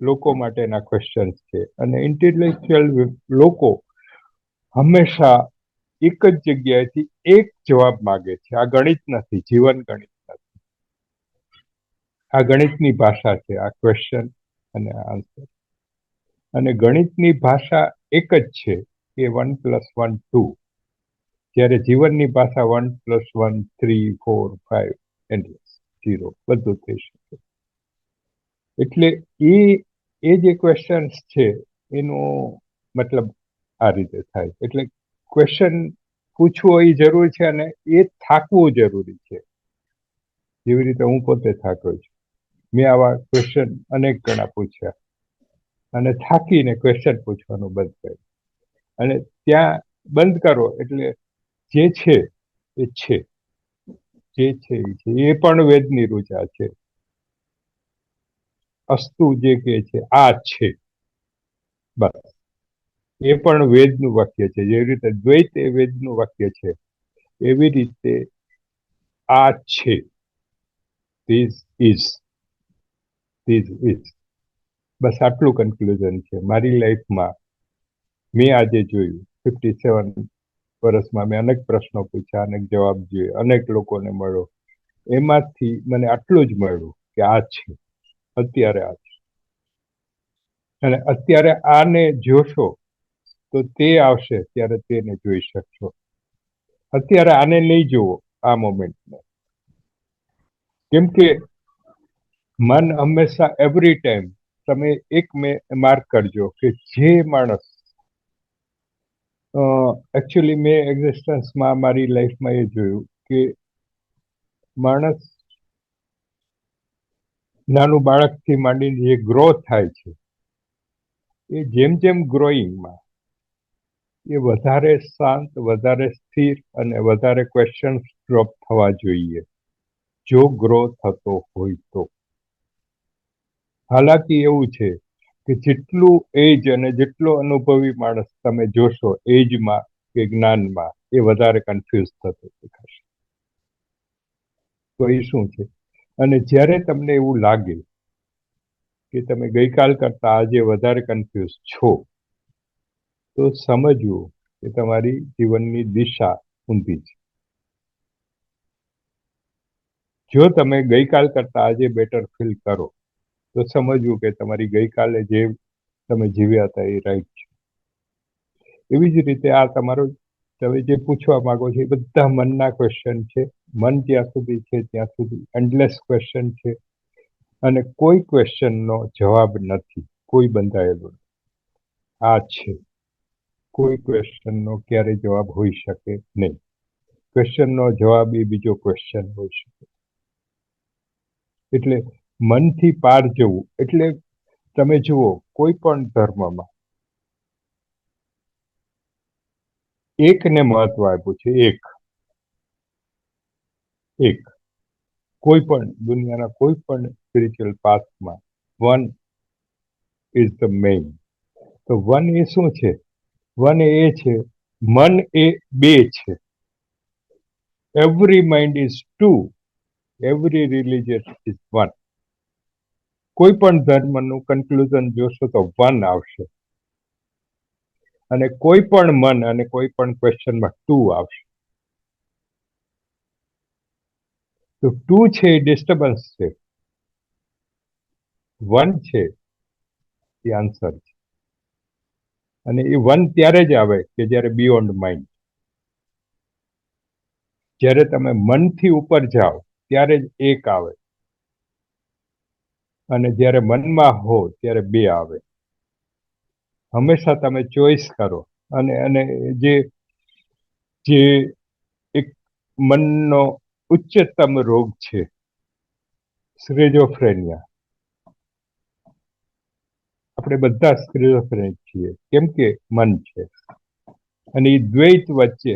લોકો માટેના ક્વેશ્ચન્સ છે. અને ઇન્ટેલેક્ચ્યુઅલ લોકો હંમેશા એક જ જગ્યાએથી એક જવાબ માગે છે. આ ગણિત નથી, જીવન ગણિત નથી. આ ગણિતની ભાષા છે, આ ક્વેશ્ચન અને આન્સર. અને ગણિતની ભાષા એક જ છે કે 1+1 2, જ્યારે જીવનની ભાષા 1+1 3 4 5 એન્ડલેસ 0, બધું થઈ શકે. એટલે એ જે ક્વેશ્ચન્સ છે એનો મતલબ આ રીતે થાય. એટલે ક્વેશ્ચન પૂછવો એ જરૂરી છે, અને એ થાકવું જરૂરી છે. જેવી રીતે હું પોતે થાક્યો છું. મેં આવા ક્વેશ્ચન અનેક ગણા પૂછ્યા, અને થાકીને ક્વેશ્ચન પૂછવાનું બંધ કર્યું. અને ત્યાં બંધ કરો એટલે જે છે એ છે, જે છે એ છે. એ પણ વેદની રૂચા છે. અસ્તુ જે કે છે આ છે, બસ. એ પણ વેદનું વાક્ય છે. જેવી રીતે દ્વૈત એ વેદનું વાક્ય છે, એવી રીતે આ છે, ધીસ ઇઝ, ધીસ ઇઝ. બસ આટલું કન્ક્લુઝન છે મારી લાઈફમાં. મેં આજે જોયું 57 વર્ષમાં મેં અનેક પ્રશ્નો પૂછ્યા, અનેક જવાબ જોઈએ, અનેક લોકોને મળ્યો. એમાંથી મને આટલું જ મળ્યું કે આ છે, અત્યારે આ છે. અને અત્યારે આને જોશો તો તે આવશે ત્યારે તેને જોઈ શકશો. અત્યારે આને નહીં જુઓ, આ મોમેન્ટને. કેમ કે મન હંમેશા, એવરી ટાઈમ, તમે એક માર્ક કરજો કે જે માણસ એકચ્યુઅલી મેં એક્ઝિસ્ટન્સમાં મારી લાઈફમાં એ જોયું કે માણસ નાનું બાળકથી માંડીને જે ગ્રો થાય છે, એ જેમ જેમ ગ્રોઈંગમાં એ વધારે શાંત, વધારે સ્થિર અને વધારે ક્વેશ્ચન્સ ડ્રોપ થવા જોઈએ, જો ગ્રો થતો હોય તો. હાલાકી એવું છે કે જેટલું એજ અને જેટલો અનુભવી માણસ તમે જોશો એજમાં કે જ્ઞાનમાં, એ વધારે કન્ફ્યુઝ થતો દેખાશે. તો એ શું છે? અને જ્યારે તમને એવું લાગે કે તમે ગઈકાલ કરતા આજે વધારે કન્ફ્યુઝ છો, તો સમજવું કે તમારી જીવનની દિશા ઊંધી છે. જો તમે ગઈકાલ કરતા આજે બેટર ફીલ કરો, તો સમજવું કે તમારી ગઈકાલે જે તમે જીવ્યા હતા એ રાઈટ છે. એવી જ રીતે આ તમારો તમે જે પૂછવા માંગો છો એ બધા મનના ક્વેશ્ચન છે. મન જ્યાં સુધી છે ત્યાં સુધી એન્ડલેસ ક્વેશ્ચન છે, અને કોઈ ક્વેશ્ચનનો જવાબ નથી, કોઈ બંધાયેલો નથી. આ છે, કોઈ ક્વેશ્ચનનો ક્યારે જવાબ હોઈ શકે નહીં. ક્વેશ્ચનનો જવાબ એ બીજો ક્વેશ્ચન હોઈ શકે. એટલે મનથી પાર જવું એટલે તમે જુઓ કોઈ પણ ધર્મમાં એકને મહત્વ આપ્યું છે. એક કોઈ પણ દુનિયાના કોઈ પણ સ્પિરિચ્યુઅલ પાથમાં વન ઇઝ ધ મેઇન. તો વન એ શું છે? વન એ છે, મન એ બે છે. Every mind is two, every religion is one. કોઈ પણ ધર્મનું કન્ક્લુઝન જોશો તો વન આવશે, અને કોઈ પણ મન અને કોઈ પણ ક્વેશ્ચનમાં ટુ આવશે. તો ટુ છે એ ડિસ્ટર્બન્સ છે, વન છે એ આન્સર છે. અને એ વન ત્યારે જ આવે કે જ્યારે બિયોન્ડ માઇન્ડ, જ્યારે તમે મનથી ઉપર જાઓ ત્યારે જ એક આવે, અને જ્યારે મનમાં હો ત્યારે બે આવે. હંમેશા તમે ચોઈસ કરો. અને જે જે એક મનનો ઉચ્ચતમ રોગ છે, સ્ક્રિઝોફ્રેનિયા. આપણે બધા સ્ક્રિઝોફ્રેનિક છીએ, કેમ કે મન છે. અને એ દ્વૈત વચ્ચે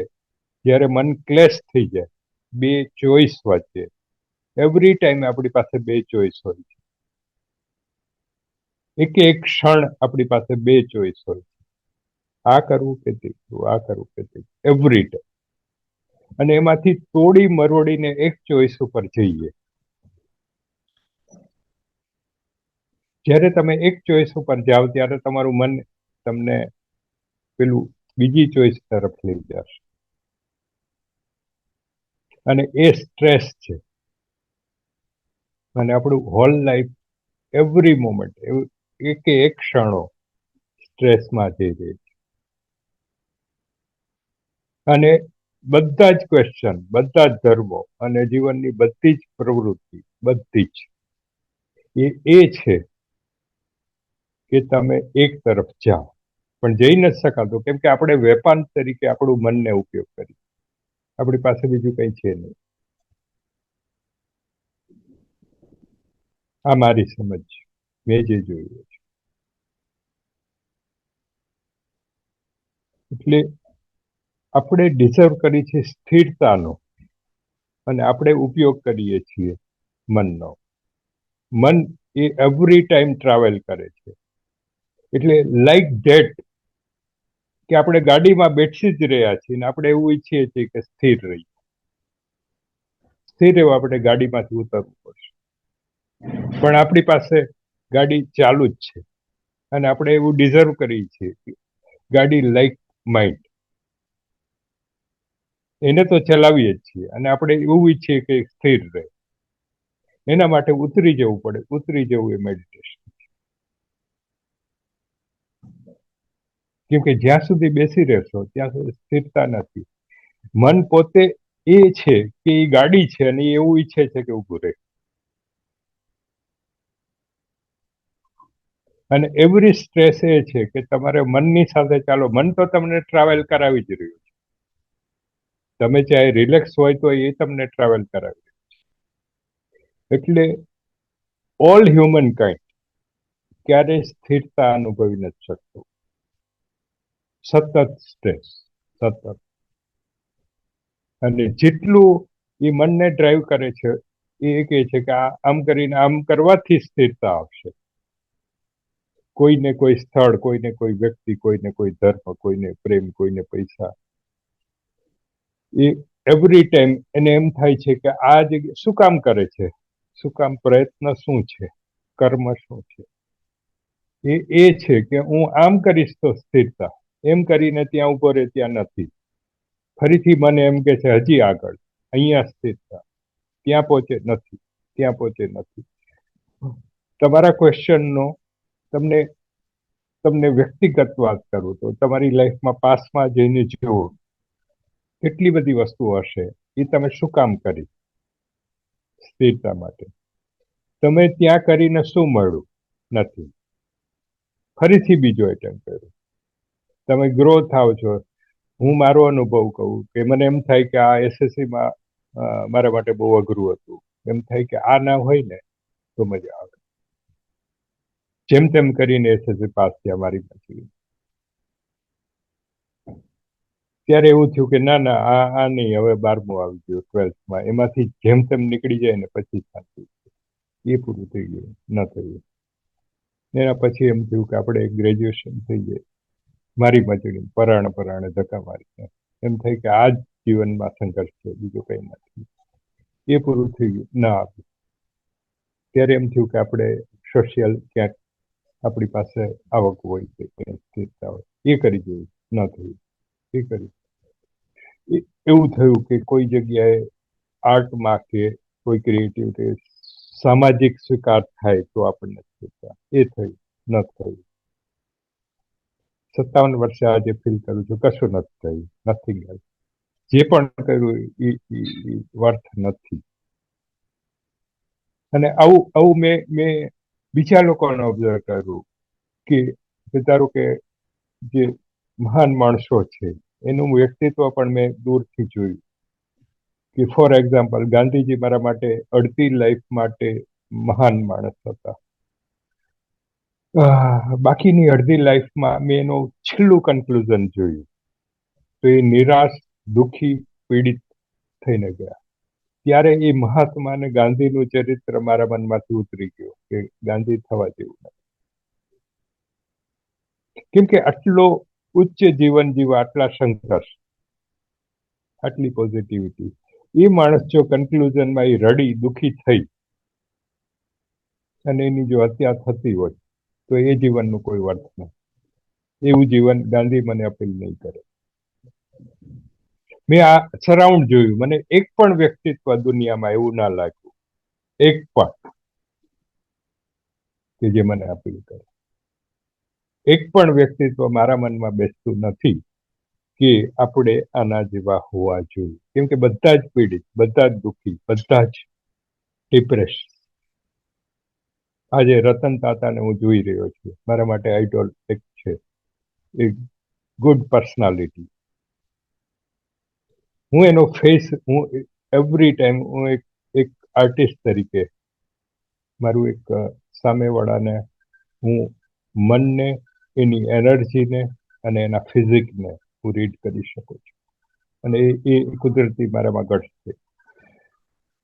જ્યારે મન ક્લેશ થઈ જાય, બે ચોઈસ વચ્ચે, એવરી ટાઈમ આપણી પાસે બે ચોઈસ હોય છે. એક ક્ષણ આપણી પાસે બે ચોઈસ હોય છે, આ કરવું કે તે કરવું, આ કરવું કે તે, એવરી ટાઈમ. અને એમાંથી તોડી મરોડીને એક ચોઈસ ઉપર જઈએ. જ્યારે તમે એક ચોઈસ ઉપર જાઓ ત્યારે તમારું મન તમને પેલું બીજી ચોઈસ તરફ લઈ જશે, અને એ સ્ટ્રેસ છે. અને આપણું હોલ લાઈફ, એવરી મોમેન્ટ, એક ક્ષણો સ્ટ્રેસમાં જઈ રહી છે. અને બધા જ ક્વેશ્ચન, બધા જ ધર્મો અને જીવનની બધી જ પ્રવૃત્તિ, બધી જ એ છે કે તમે એક તરફ જાઓ. પણ જઈ નથી શકાતું, કેમ કે આપણે વેપાન તરીકે આપણું મનને ઉપયોગ કરીએ. આપણી પાસે બીજું કંઈ છે નહીં. આ મારી સમજ, મેં જે જોયું છે. એટલે આપણે ડિઝર્વ કરી છે સ્થિરતાનો, અને આપણે ઉપયોગ કરીએ છીએ મનનો. મન એ એવરી ટાઈમ ટ્રાવેલ કરે છે. એટલે લાઈક ધેટ કે આપણે ગાડીમાં બેઠી જ રહ્યા છીએ ને આપણે એવું ઈચ્છીએ છીએ કે સ્થિર રહીએ. સ્થિર રહેવા આપણે ગાડીમાંથી ઉતરવું પડશે, પણ આપણી પાસે ગાડી ચાલુ જ છે, અને આપણે એવું ડિઝર્વ કરીએ છીએ ગાડી લાઈક માઇન્ડ, એને તો ચલાવીએ જ છીએ, અને આપણે એવું ઈચ્છીએ કે સ્થિર રહે. એના માટે ઉતરી જવું પડે. ઉતરી જવું એ મેડિટેશન. કેમ કે જ્યાં સુધી બેસી રહેશો ત્યાં સુધી સ્થિરતા નથી. મન પોતે એ છે કે એ ગાડી છે, અને એ એવું ઈચ્છે છે કે ઊભું રહે. અને એવરી સ્ટ્રેસ એ છે કે તમારે મનની સાથે ચાલો. મન તો તમને ટ્રાવેલ કરાવી જ રહ્યું છે. તમે ચાહે રિલેક્સ હોય તો એ તમને ટ્રાવેલ કરાવી રહ્યું છે. એટલે ઓલ હ્યુમન કાઇન્ડ ક્યારેય સ્થિરતા અનુભવી નથી શકતો. સતત સ્ટ્રેસ, સતત. અને જેટલું એ મનને ડ્રાઈવ કરે છે એ કહે છે કે આમ કરીને આમ કરવાથી સ્થિરતા આવશે. કોઈને કોઈ સ્થળ, કોઈને કોઈ વ્યક્તિ, કોઈને કોઈ ધર્મ, કોઈને પ્રેમ, કોઈને પૈસા, એ એવરી ટાઈમ એને એમ થાય છે કે આ જગ્યા શું કામ કરે છે, શું કામ, પ્રયત્ન શું છે, કર્મ શું છે. એ છે કે હું આમ કરીશ તો સ્થિરતા, એમ કરીને ત્યાં ઉભો રહે ત્યાં નથી. ફરીથી મને એમ કે છે હજી આગળ, અહીંયા સ્થિરતા, ત્યાં પહોંચે નથી, ત્યાં પહોંચે નથી. તમારા ક્વેશ્ચનનો તમને તમને વ્યક્તિગત વાત કરું તો તમારી લાઈફમાં પાસમાં જઈને જુઓ કેટલી બધી વસ્તુઓ હશે એ તમે શું કામ કરી સ્થિરતા માટે તમે ત્યાં કરીને શું મળ્યું નથી ફરીથી બીજો એટેમ્પ કર્યો તમે ગ્રો થાવ છો હું મારો અનુભવ કહું કે મને એમ થાય કે આ એસએસસીમાં મારા માટે બહુ અઘરું હતું એમ થાય કે આ ના હોય ને તો મજા આવે જેમ તેમ કરીને એસએસસી પાસ થયા મારી પછી ત્યારે એવું થયું કે ના ના આ નહીં હવે 12મું આવી ગયું 12થમાં એમાંથી જેમ તેમ નીકળી જાય ને પછી શાંતિ એ પૂરું થઈ ગયું ન થયું એના પછી એમ થયું કે આપણે ગ્રેજ્યુએશન થઈ જાય મારી મજૂરી પરાણે ધક્કા મારીને એમ થાય કે આ જ જીવનમાં સંઘર્ષ છે બીજું કંઈ નથી એ પૂરું થઈ ગયું ના આવ્યું ત્યારે એમ થયું કે આપણે સોશિયલ ક્યાંક આપણી પાસે આવક હોય કે ક્યાંક સ્થિરતા હોય એ કરી જોયું ન થયું એ કરી એવું થયું કે કોઈ જગ્યાએ આર્ટમાં કે કોઈ ક્રિએટિવિટી સામાજિક સ્વીકાર થાય તો આપણને સ્થિરતા એ થયું ન થયું 57 વર્ષે આજે ફીલ કરું છું કશું નથી થયું નથિંગ એલ્સ જે પણ કર્યું એ વર્થ નથી અને આવું મેં બીજા લોકોને ઓબ્ઝર્વ કર્યું કે ધારો કે જે મહાન માણસો છે એનું વ્યક્તિત્વ પણ મેં દૂરથી જોયું કે ફોર એક્ઝામ્પલ ગાંધીજી મારા માટે અડધી લાઈફ માટે મહાન માણસ હતા બાકીની અડધી લાઈફમાં મેં એનું છેલ્લું કન્ક્લુઝન જોયું તો એ નિરાશ દુઃખી પીડિત થઈને ગયા ત્યારે એ મહાત્મા અને ગાંધીનું ચરિત્ર મારા મનમાંથી ઉતરી ગયું કે ગાંધી થવા જેવું નથી કેમ કે આટલો ઉચ્ચ જીવન જીવા આટલા સંઘર્ષ આટલી પોઝિટિવિટી એ માણસ જો કન્ક્લુઝનમાં એ રડી દુઃખી થઈ અને એની જો હત્યા થતી હોય તો એ જીવનનું કોઈ વર્થ નથી એવું જીવન ગાંધી મને અપીલ નહીં કરે મેં આ સરાઉન્ડ જોયું મને એક પણ વ્યક્તિત્વ દુનિયામાં એવું ના લાગ્યું એક પણ કે જે મને અપીલ કરે એક પણ વ્યક્તિત્વ મારા મનમાં બેસતું નથી કે આપણે આના જેવા હોવા જોઈએ કેમ કે બધા જ પીડિત બધા જ દુઃખી બધા જ ડિપ્રેસ આજે રતન તાતાને હું જોઈ રહ્યો છું મારા માટે આઈડોલ એક છે એક ગુડ પર્સનાલિટી હું એનો ફેસ હું એવરી ટાઈમ હું એક આર્ટિસ્ટ તરીકે મારું એક સામેવાળાને હું મનને એની એનર્જીને અને એના ફિઝિકને હું રીડ કરી શકું છું અને એ કુદરતી મારામાં ગટ્સ છે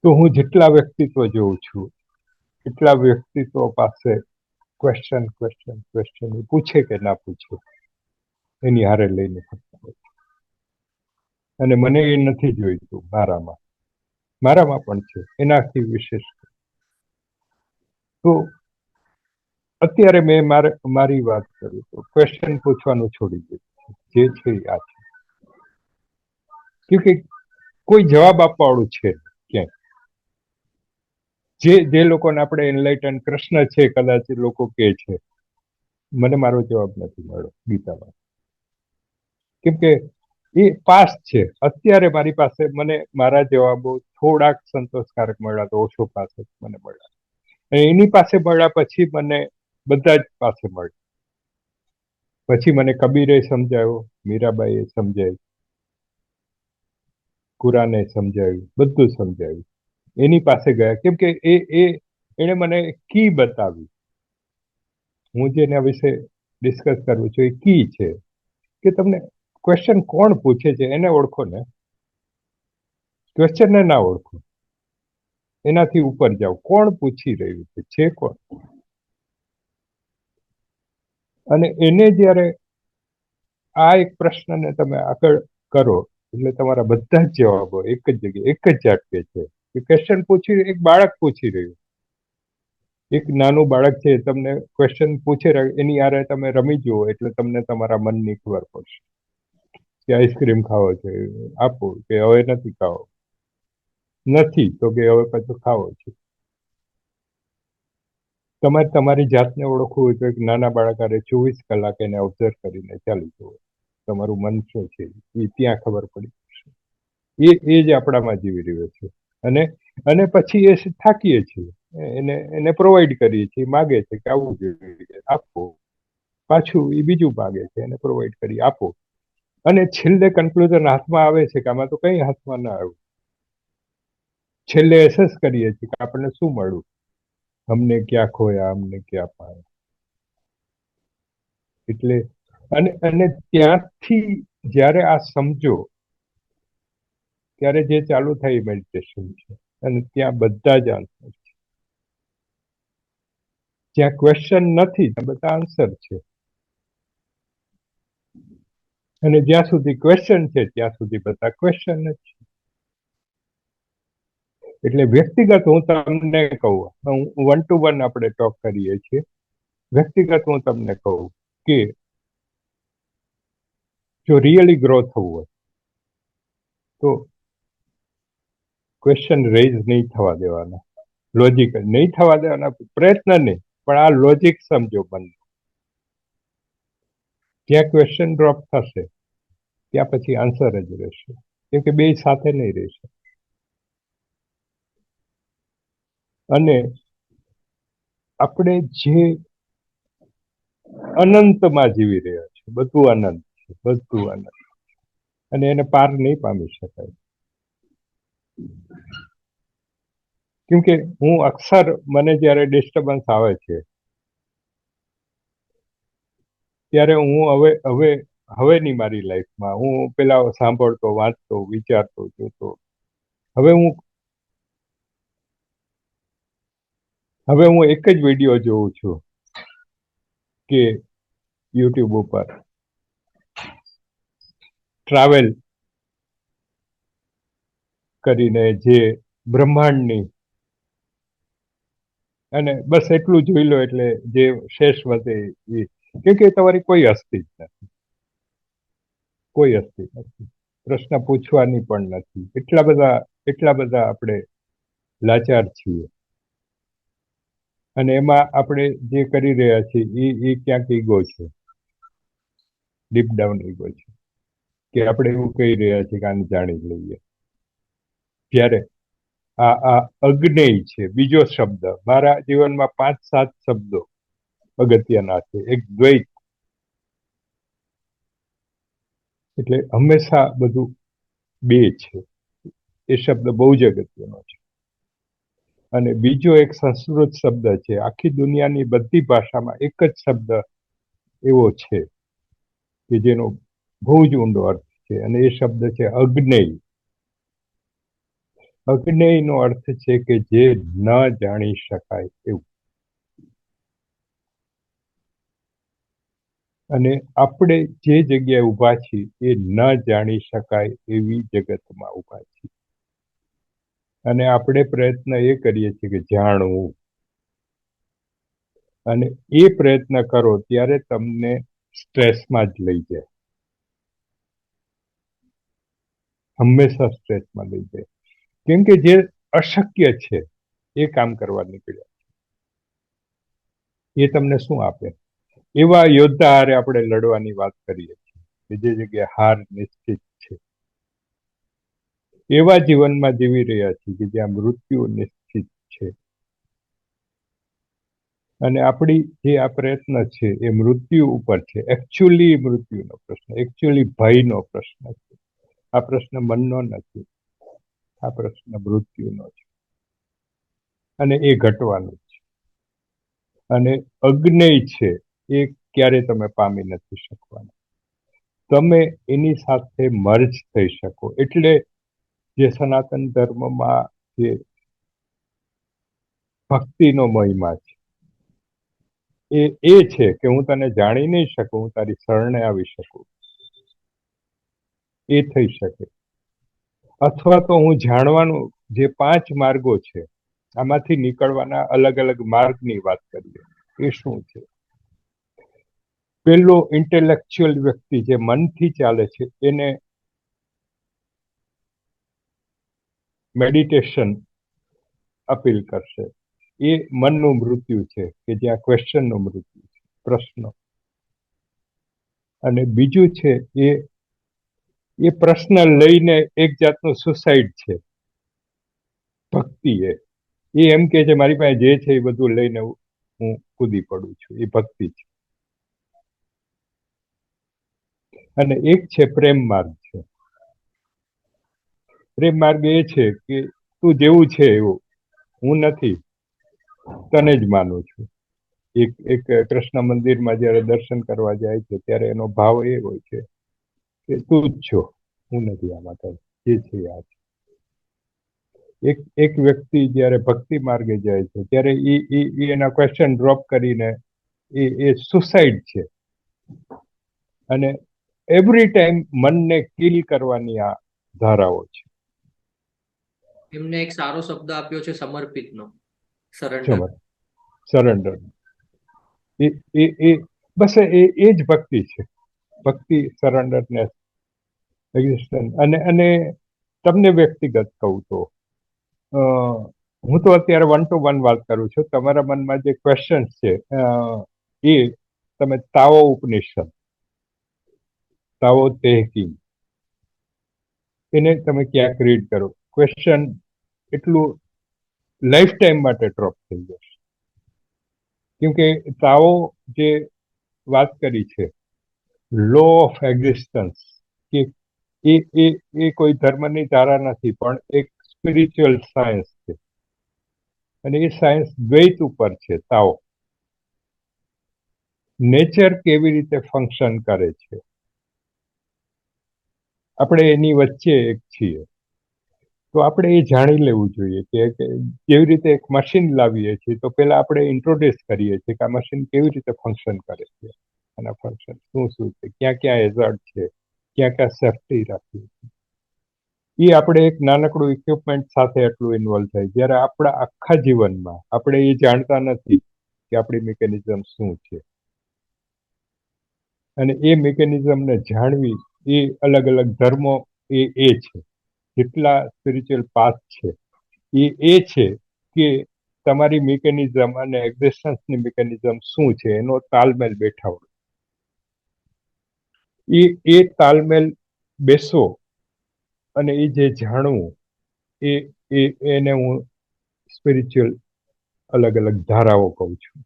તો હું જેટલા વ્યક્તિત્વ જોઉં છું એટલા વ્યક્તિત્વ પાસે ક્વેશ્ચન પૂછે કે ના પૂછે એની હારે લઈને ફરતા હોય અને મને એ નથી જોઈતું મારામાં પણ છે એનાથી વિશેષ તો અત્યારે મેં મારી વાત કરું તો ક્વેશ્ચન પૂછવાનું છોડી દીધું જે છે આ છે કે કોઈ જવાબ આપવાવાળું છે ક્યાંય જે લોકોને આપણે એનલાઇટન કૃષ્ણ છે કદાચ લોકો કહે છે મને મારો જવાબ નથી મળ્યો ગીતામાં કેમ કે એ પાસ છે અત્યારે મારી પાસે મને મારા જવાબો થોડાક સંતોષકારક મળ્યા તો ઓછો પાસ મને મળ્યા એની પાસે મળ્યા પછી મને બધા જ પાસે મળ્યા પછી મને કબીરે સમજાવ્યો મીરાબાઈએ સમજાવ્યું કુરાને સમજાવ્યું બધું સમજાવ્યું એની પાસે ગયા કેમ કે એણે મને કી બતાવી હું જેના વિશે ડિસ્કસ કરું છું એ કી છે કે તમને ક્વેશ્ચન કોણ પૂછે છે એને ઓળખો ને ક્વેશ્ચનને ના ઓળખો એનાથી ઉપર જાઓ કોણ પૂછી રહ્યું છે કોણ અને એને જ્યારે આ એક પ્રશ્નને તમે આગળ કરો એટલે તમારા બધા જ જવાબો એક જ જગ્યાએ એક જ ઝાટકે છે કે ક્વેશ્ચન પૂછી એક બાળક પૂછી રહ્યું એક નાનું બાળક છે તમને ક્વેશ્ચન પૂછે એની યારે તમે રમી જુઓ એટલે તમને તમારા મનની ખબર પડશે કે આઈસ્ક્રીમ ખાવો છે આપો કે હવે નથી ખાવો નથી તો કે હવે પાછું ખાવો છે તમારે તમારી જાતને ઓળખવું હોય તો એક નાના બાળકાને 24 કલાક એને ઓબ્ઝર્વ કરીને ચાલી જવું. તમારું મન શું છે એ ત્યાં ખબર પડી જશે. એ જ આપણામાં જીવી રહ્યો છે. અને અને પછી એ થાકીએ છીએ, એને પ્રોવાઈડ કરીએ છીએ, માગે છે કે આવું જોઈએ આપો, પાછું એ બીજું માગે છે, એને પ્રોવાઈડ કરી આપો, અને છેલ્લે કન્ક્લુઝન હાથમાં આવે છે કે આમાં તો કઈ હાથમાં ના આવ્યું. છેલ્લે એસેસ કરીએ છીએ કે આપણને શું મળ્યું, અમને ક્યાં ખોયા, અમને ક્યાં પાયા. એટલે અને ત્યાંથી જ્યારે આ સમજો ત્યારે જે ચાલુ થાય મેડિટેશન છે, અને ત્યાં બધા જ આન્સર છે. જ્યાં ક્વેશ્ચન નથી ત્યાં બધા આન્સર છે, અને જ્યાં સુધી ક્વેશ્ચન છે ત્યાં સુધી બધા ક્વેશ્ચન જ છે. એટલે વ્યક્તિગત હું તમને કહું, 1-to-1 આપણે ટોક કરીએ છીએ, વ્યક્તિગત હું તમને કહું કે જો રિયલી ગ્રો થવું હોય તો ક્વેશ્ચન રેઝ નહીં થવા દેવાના, લોજિક નહીં થવા દેવાના, પ્રયત્ન નહીં, પણ આ લોજિક સમજો મન. જ્યાં ક્વેશ્ચન ડ્રોપ થશે ત્યાં પછી આન્સર જ રહેશે, કેમ કે બે સાથે નહીં રહેશે. અને આપણે જે અનંતમાં જીવી રહ્યા છે, બધું અનંત છે, બધું અનંત, અને એને પાર નહીં પામી શકાય. કેમ કે હું અક્ષર, મને જ્યારે ડિસ્ટર્બન્સ આવે છે ત્યારે હું હવેની મારી લાઈફમાં હું પેલા સાંભળતો, વાંચતો, વિચારતો, જોતો, હવે હું એક જ વિડીયો જોઉં છું કે યુટ્યુબ ઉપર ટ્રાવેલ કરીને જે બ્રહ્માંડની, અને બસ એટલું જોઈ લો એટલે જે શેષ વધે એ, કેમ કે તમારી કોઈ હસ્તી જ નથી, કોઈ હસ્તી નથી, પ્રશ્ન પૂછવાની પણ નથી. એટલા બધા આપણે લાચાર છીએ. અને એમાં આપણે જે કરી રહ્યા છીએ એ ક્યાંક ઈગો છે, ડીપ ડાઉન ઈગો છે, કે આપણે એવું કહી રહ્યા છીએ કે આને જાણી લઈએ. ત્યારે આ અગ્નેય છે બીજો શબ્દ. મારા જીવનમાં 5-7 શબ્દો અગત્યના છે. એક દ્વૈત, એટલે હંમેશા બધું બે છે, એ શબ્દ બહુ જ અગત્યનો છે. અને બીજો એક સંસ્કૃત શબ્દ છે, આખી દુનિયાની બધી ભાષામાં એક જ શબ્દ એવો છે કે જેનો બહુ જ ઊંડો અર્થ છે, અને એ શબ્દ છે અગ્નેય. અગ્નેયનો અર્થ છે કે જે ન જાણી શકાય એવું. અને આપણે જે જગ્યાએ ઊભા છીએ એ ન જાણી શકાય એવી જગતમાં ઊભા છીએ, અને આપણે પ્રયત્ન એ કરીએ છીએ કે જાણવું. અને એ પ્રયત્ન કરો ત્યારે તમને સ્ટ્રેસમાં જ લઈ જાય, હંમેશા સ્ટ્રેસમાં લઈ જાય. કેમ કે જે અશક્ય છે એ કામ કરવા નીકળ્યા, એ તમને શું આપે? એવા યોદ્ધા હારે આપણે લડવાની વાત કરીએ છીએ કે જે જગ્યાએ હાર નિશ્ચિત છે. એવા જીવનમાં જીવી રહ્યા છીએ કે જ્યાં મૃત્યુ નિશ્ચિત છે. અને આપણી જે આ પ્રયત્ન છે એ મૃત્યુ ઉપર છે. એકચ્યુઅલી મૃત્યુનો પ્રશ્ન, એકચ્યુઅલી ભયનો પ્રશ્ન છે. આ પ્રશ્ન મનનો નથી, આ પ્રશ્ન મૃત્યુનો છે, અને એ ઘટવાનું છે. અને અગ્નેય છે એ ક્યારે તમે પામી નથી શકવાના. તમે એની સાથે મર્જ થઈ શકો. એટલે જે સનાતન ધર્મમાં જે ભક્તિનો મહિમા છે એ છે કે હું તને જાણી નહીં શકું, હું તારી શરણે આવી શકું, એ થઈ શકે. અથવા તો હું જાણવાનું, જે 5 માર્ગો છે આમાંથી નીકળવાના અલગ અલગ માર્ગની વાત કરીએ, એ શું છે? પેલો ઇન્ટેલેક્ચ્યુઅલ વ્યક્તિ જે મનથી ચાલે છે એને મેડિટેશન અપીલ કરશે, એ મનનું મૃત્યુ છે, કે જ્યાં ક્વેશ્ચનનું મૃત્યુ છે, પ્રશ્ન. અને બીજું છે એ પ્રશ્ન લઈને એક જાતનું સુસાઇડ છે. ભક્તિ એ એમ કે છે મારી પાસે જે છે એ બધું લઈને હું કૂદી પડું છું, એ ભક્તિ છે. અને એક છે પ્રેમ માર્ગ છે. પ્રેમ માર્ગ એ છે કે તું જેવું છે એવું, હું નથી, તને જ માનું છું. એક કૃષ્ણ મંદિરમાં જયારે દર્શન કરવા જાય છે ત્યારે એનો ભાવ એ હોય છે કે તું જ છો, હું નથી આમાં કઈ, જે છે આ છે. એક વ્યક્તિ જયારે ભક્તિ માર્ગે જાય છે ત્યારે એના ક્વેશ્ચન ડ્રોપ કરીને એ સુસાઇડ છે. અને એવરી ટાઈમ મનને કિલ કરવાની આ ધારાઓ છે. એમને એક સારો શબ્દ આપ્યો છે સમર્પિતનો, સરેન્ડર. સરેન્ડર. એ બસ એ જ ભક્તિ છે. ભક્તિ, સરેન્ડરનેસ, એક્ઝિસ્ટન્સ. અને તમને વ્યક્તિગત કહું તો હું તો અત્યારે 1 to 1 વાત કરું છું. તમારા મનમાં જે ક્વેશ્ચન્સ છે એ તમે તાઓ ઉપનિષદ, તાઓ તેહકીમ, એને તમે ક્યાંક રીડ કરો. ક્વેશ્ચન એટલું લાઈફ ટાઈમ માટે ડ્રોપ થઈ જશે. કેમકે તાઓ જે વાત કરી છે લો ઓફ એક્ઝિસ્ટન્સ, કે એ કોઈ ધર્મની ધારા નથી, પણ એક સ્પિરિચ્યુઅલ સાયન્સ છે. અને એ સાયન્સ દ્વૈત ઉપર છે. તાઓ નેચર કેવી રીતે ફંક્શન કરે છે, આપણે એની વચ્ચે એક છીએ. તો આપણે એ જાણી લેવું જોઈએ કે જેવી રીતે એક મશીન લાવીએ છીએ તો પહેલા આપણે ઇન્ટ્રોડ્યુસ કરીએ છીએ કે આ મશીન કેવી રીતે ફંક્શન કરે છે, આના ફંક્શન શું છે, ક્યાં ક્યાં હેઝાર્ડ છે, ક્યાં ક્યાં સેફ્ટી રાખવી છે. એ આપણે એક નાનકડું ઇક્વિપમેન્ટ સાથે એટલું ઇન્વોલ્વ થાય, જ્યારે આપણા આખા જીવનમાં આપણે એ જાણતા નથી કે આપણી મિકેનિઝમ શું છે. અને એ મિકેનિઝમને જાણવી એ અલગ અલગ ધર્મો એ છે. જેટલા સ્પિરિચ્યુઅલ પાથ છે એ છે કે તમારી મિકેનિઝમ અને એક્ઝિસ્ટન્સની મિકેનિઝમ શું છે એનો તાલમેલ બેઠાવો. એ તાલમેલ બેસો અને એ જે જાણવું એને હું સ્પિરિચ્યુઅલ અલગ અલગ ધારાઓ કહું છું.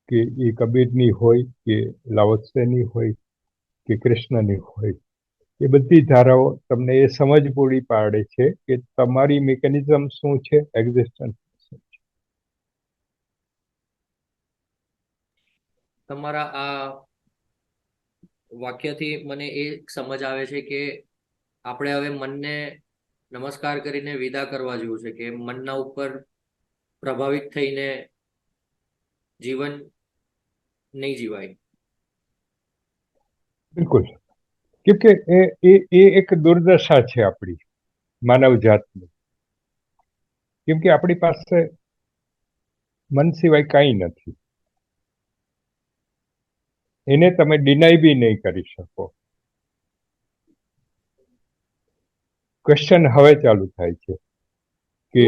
કે એ કબીરની હોય, કે લાઓત્સેની હોય, કે કૃષ્ણની હોય, એ બધી ધારાઓ તમને એ સમજ પૂરી પાડે છે કે તમારી મિકેનિઝમ શું છે, એક્ઝિસ્ટન્સ શું છે. તમારા આ વાક્યથી મને એ સમજ આવે છે કે આપણે હવે મનને નમસ્કાર કરીને વિદા કરવા જેવું છે, કે મનના ઉપર પ્રભાવિત થઈને જીવન નહીં જીવાય. બિલકુલ. કેમ કે એ એક દુર્દશા છે આપણી માનવ જાતની. કેમ કે આપણી પાસે મન સિવાય કાંઈ નથી. એને તમે ડિનાય બી નહીં કરી શકો. ક્વેશ્ચન હવે ચાલુ થાય છે કે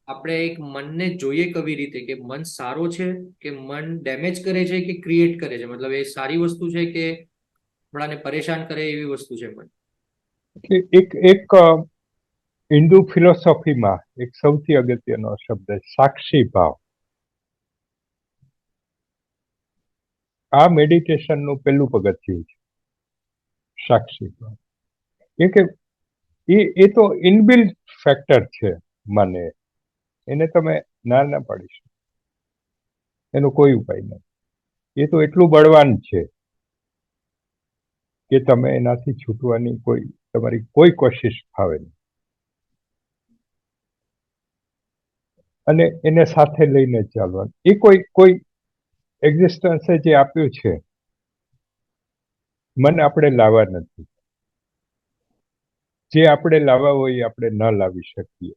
આપણે એક મનને જોઈએ કેવી રીતે, કે મન સારો છે કે મન ડેમેજ કરે છે કે ક્રિએટ કરે છે, મતલબ એ સારી વસ્તુ છે કે આપણાને પરેશાન કરે એવી વસ્તુ છે મન. એક હિન્દુ ફિલોસોફીમાં એક સૌથી અગત્યનો શબ્દ સાક્ષી ભાવ. આ મેડિટેશનનું પહેલું પગથિયું છે, સાક્ષી ભાવ. કેમ કે એ તો ઇનબિલ્ટ ફેક્ટર છે મને, એને તમે ના પાડી શકો. એનો કોઈ ઉપાય નથી. એ તો એટલું બળવાન છે કે તમે એનાથી છૂટવાની તમારી કોઈ કોશિશ ફાવે નહીં. અને એને સાથે લઈને ચાલવાનું. એ કોઈ એક્ઝિસ્ટન્સે જે આપ્યું છે, મન આપણે લાવવા નથી. જે આપણે લાવવા હોય એ આપણે ન લાવી શકીએ.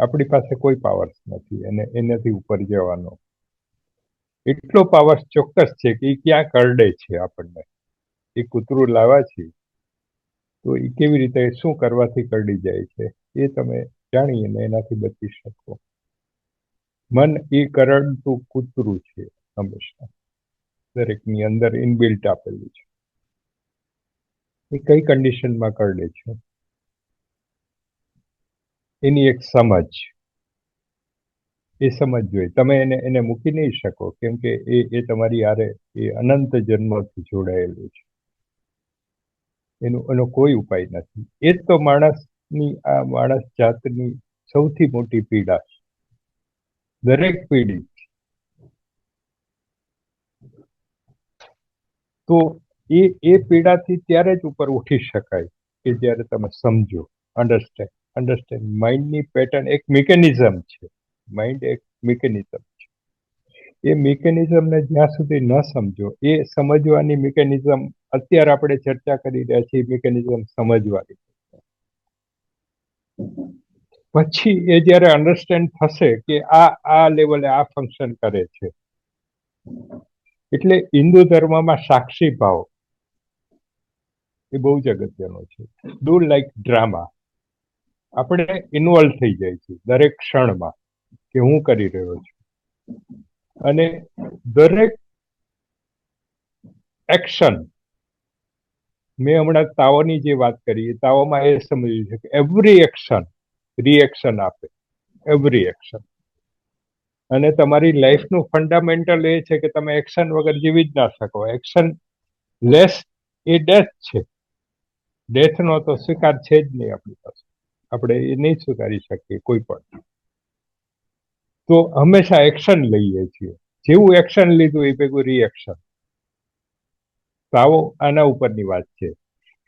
આપણી પાસે કોઈ પાવર્સ નથી અને એનાથી ઉપર જવાનો. એટલો પાવર્સ ચોક્કસ છે કે એ ક્યાં કરડે છે આપણને. એ કૂતરું લાવવા છે તો એ કેવી રીતે શું કરવાથી કરડી જાય છે એ તમે જાણી અને એનાથી બચી શકો. મન એ કરડતું કૂતરું છે હંમેશા, દરેકની અંદર ઇનબિલ્ટ આપેલું છે. એ કઈ કન્ડિશનમાં કરડે છે એની એક સમજ, એ સમજ જોઈએ. તમે એને મૂકી નહીં શકો, કેમ કે એ તમારી હારે એ અનંત જન્મથી જોડાયેલું છે. એનો કોઈ ઉપાય નથી. એ જ તો માણસની, આ માણસ જાતની સૌથી મોટી પીડા છે. દરેક પીડી. તો એ પીડાથી ત્યારે જ ઉપર ઉઠી શકાય કે જ્યારે તમે સમજો, અન્ડરસ્ટેન્ડ. માઇન્ડની પેટર્ન એક મિકેનિઝમ છે. માઇન્ડ એક મિકેનિઝમ છે. એ મિકેનિઝમને જ્યાં સુધી ન સમજો, એ સમજવાની મિકેનિઝમ અત્યારે આપણે ચર્ચા કરી રહ્યા છીએ, મિકેનિઝમ સમજવાની. પછી એ જ્યારે અન્ડરસ્ટેન્ડ થશે કે આ લેવલે આ ફંક્શન કરે છે. એટલે હિન્દુ ધર્મમાં સાક્ષી ભાવ એ બહુ જ અગત્યનો છે. Do like drama. આપણે ઇન્વોલ્વ થઈ જાય છે દરેક ક્ષણમાં કે હું કરી રહ્યો છું, અને દરેક એક્શન. મેં હમણાં તાઓની જે વાત કરી, તાઓમાં એ સમજ્યું છે કે એવરી એક્શન રિએક્શન આપે, એવરી એક્શન. અને તમારી લાઈફનું ફંડામેન્ટલ એ છે કે તમે એક્શન વગર જીવી જ ના શકો. એક્શન લેસ એ ડેથ છે. ડેથનો તો સ્વીકાર છે જ નહીં આપણી પાસે. આપણે એ નહીં સ્વીકારી શકીએ કોઈ પણ. તો હંમેશા એક્શન લઈએ છીએ. જેવું એક્શન લીધું એ ભેગું રિએક્શન. તો આવો આના ઉપરની વાત છે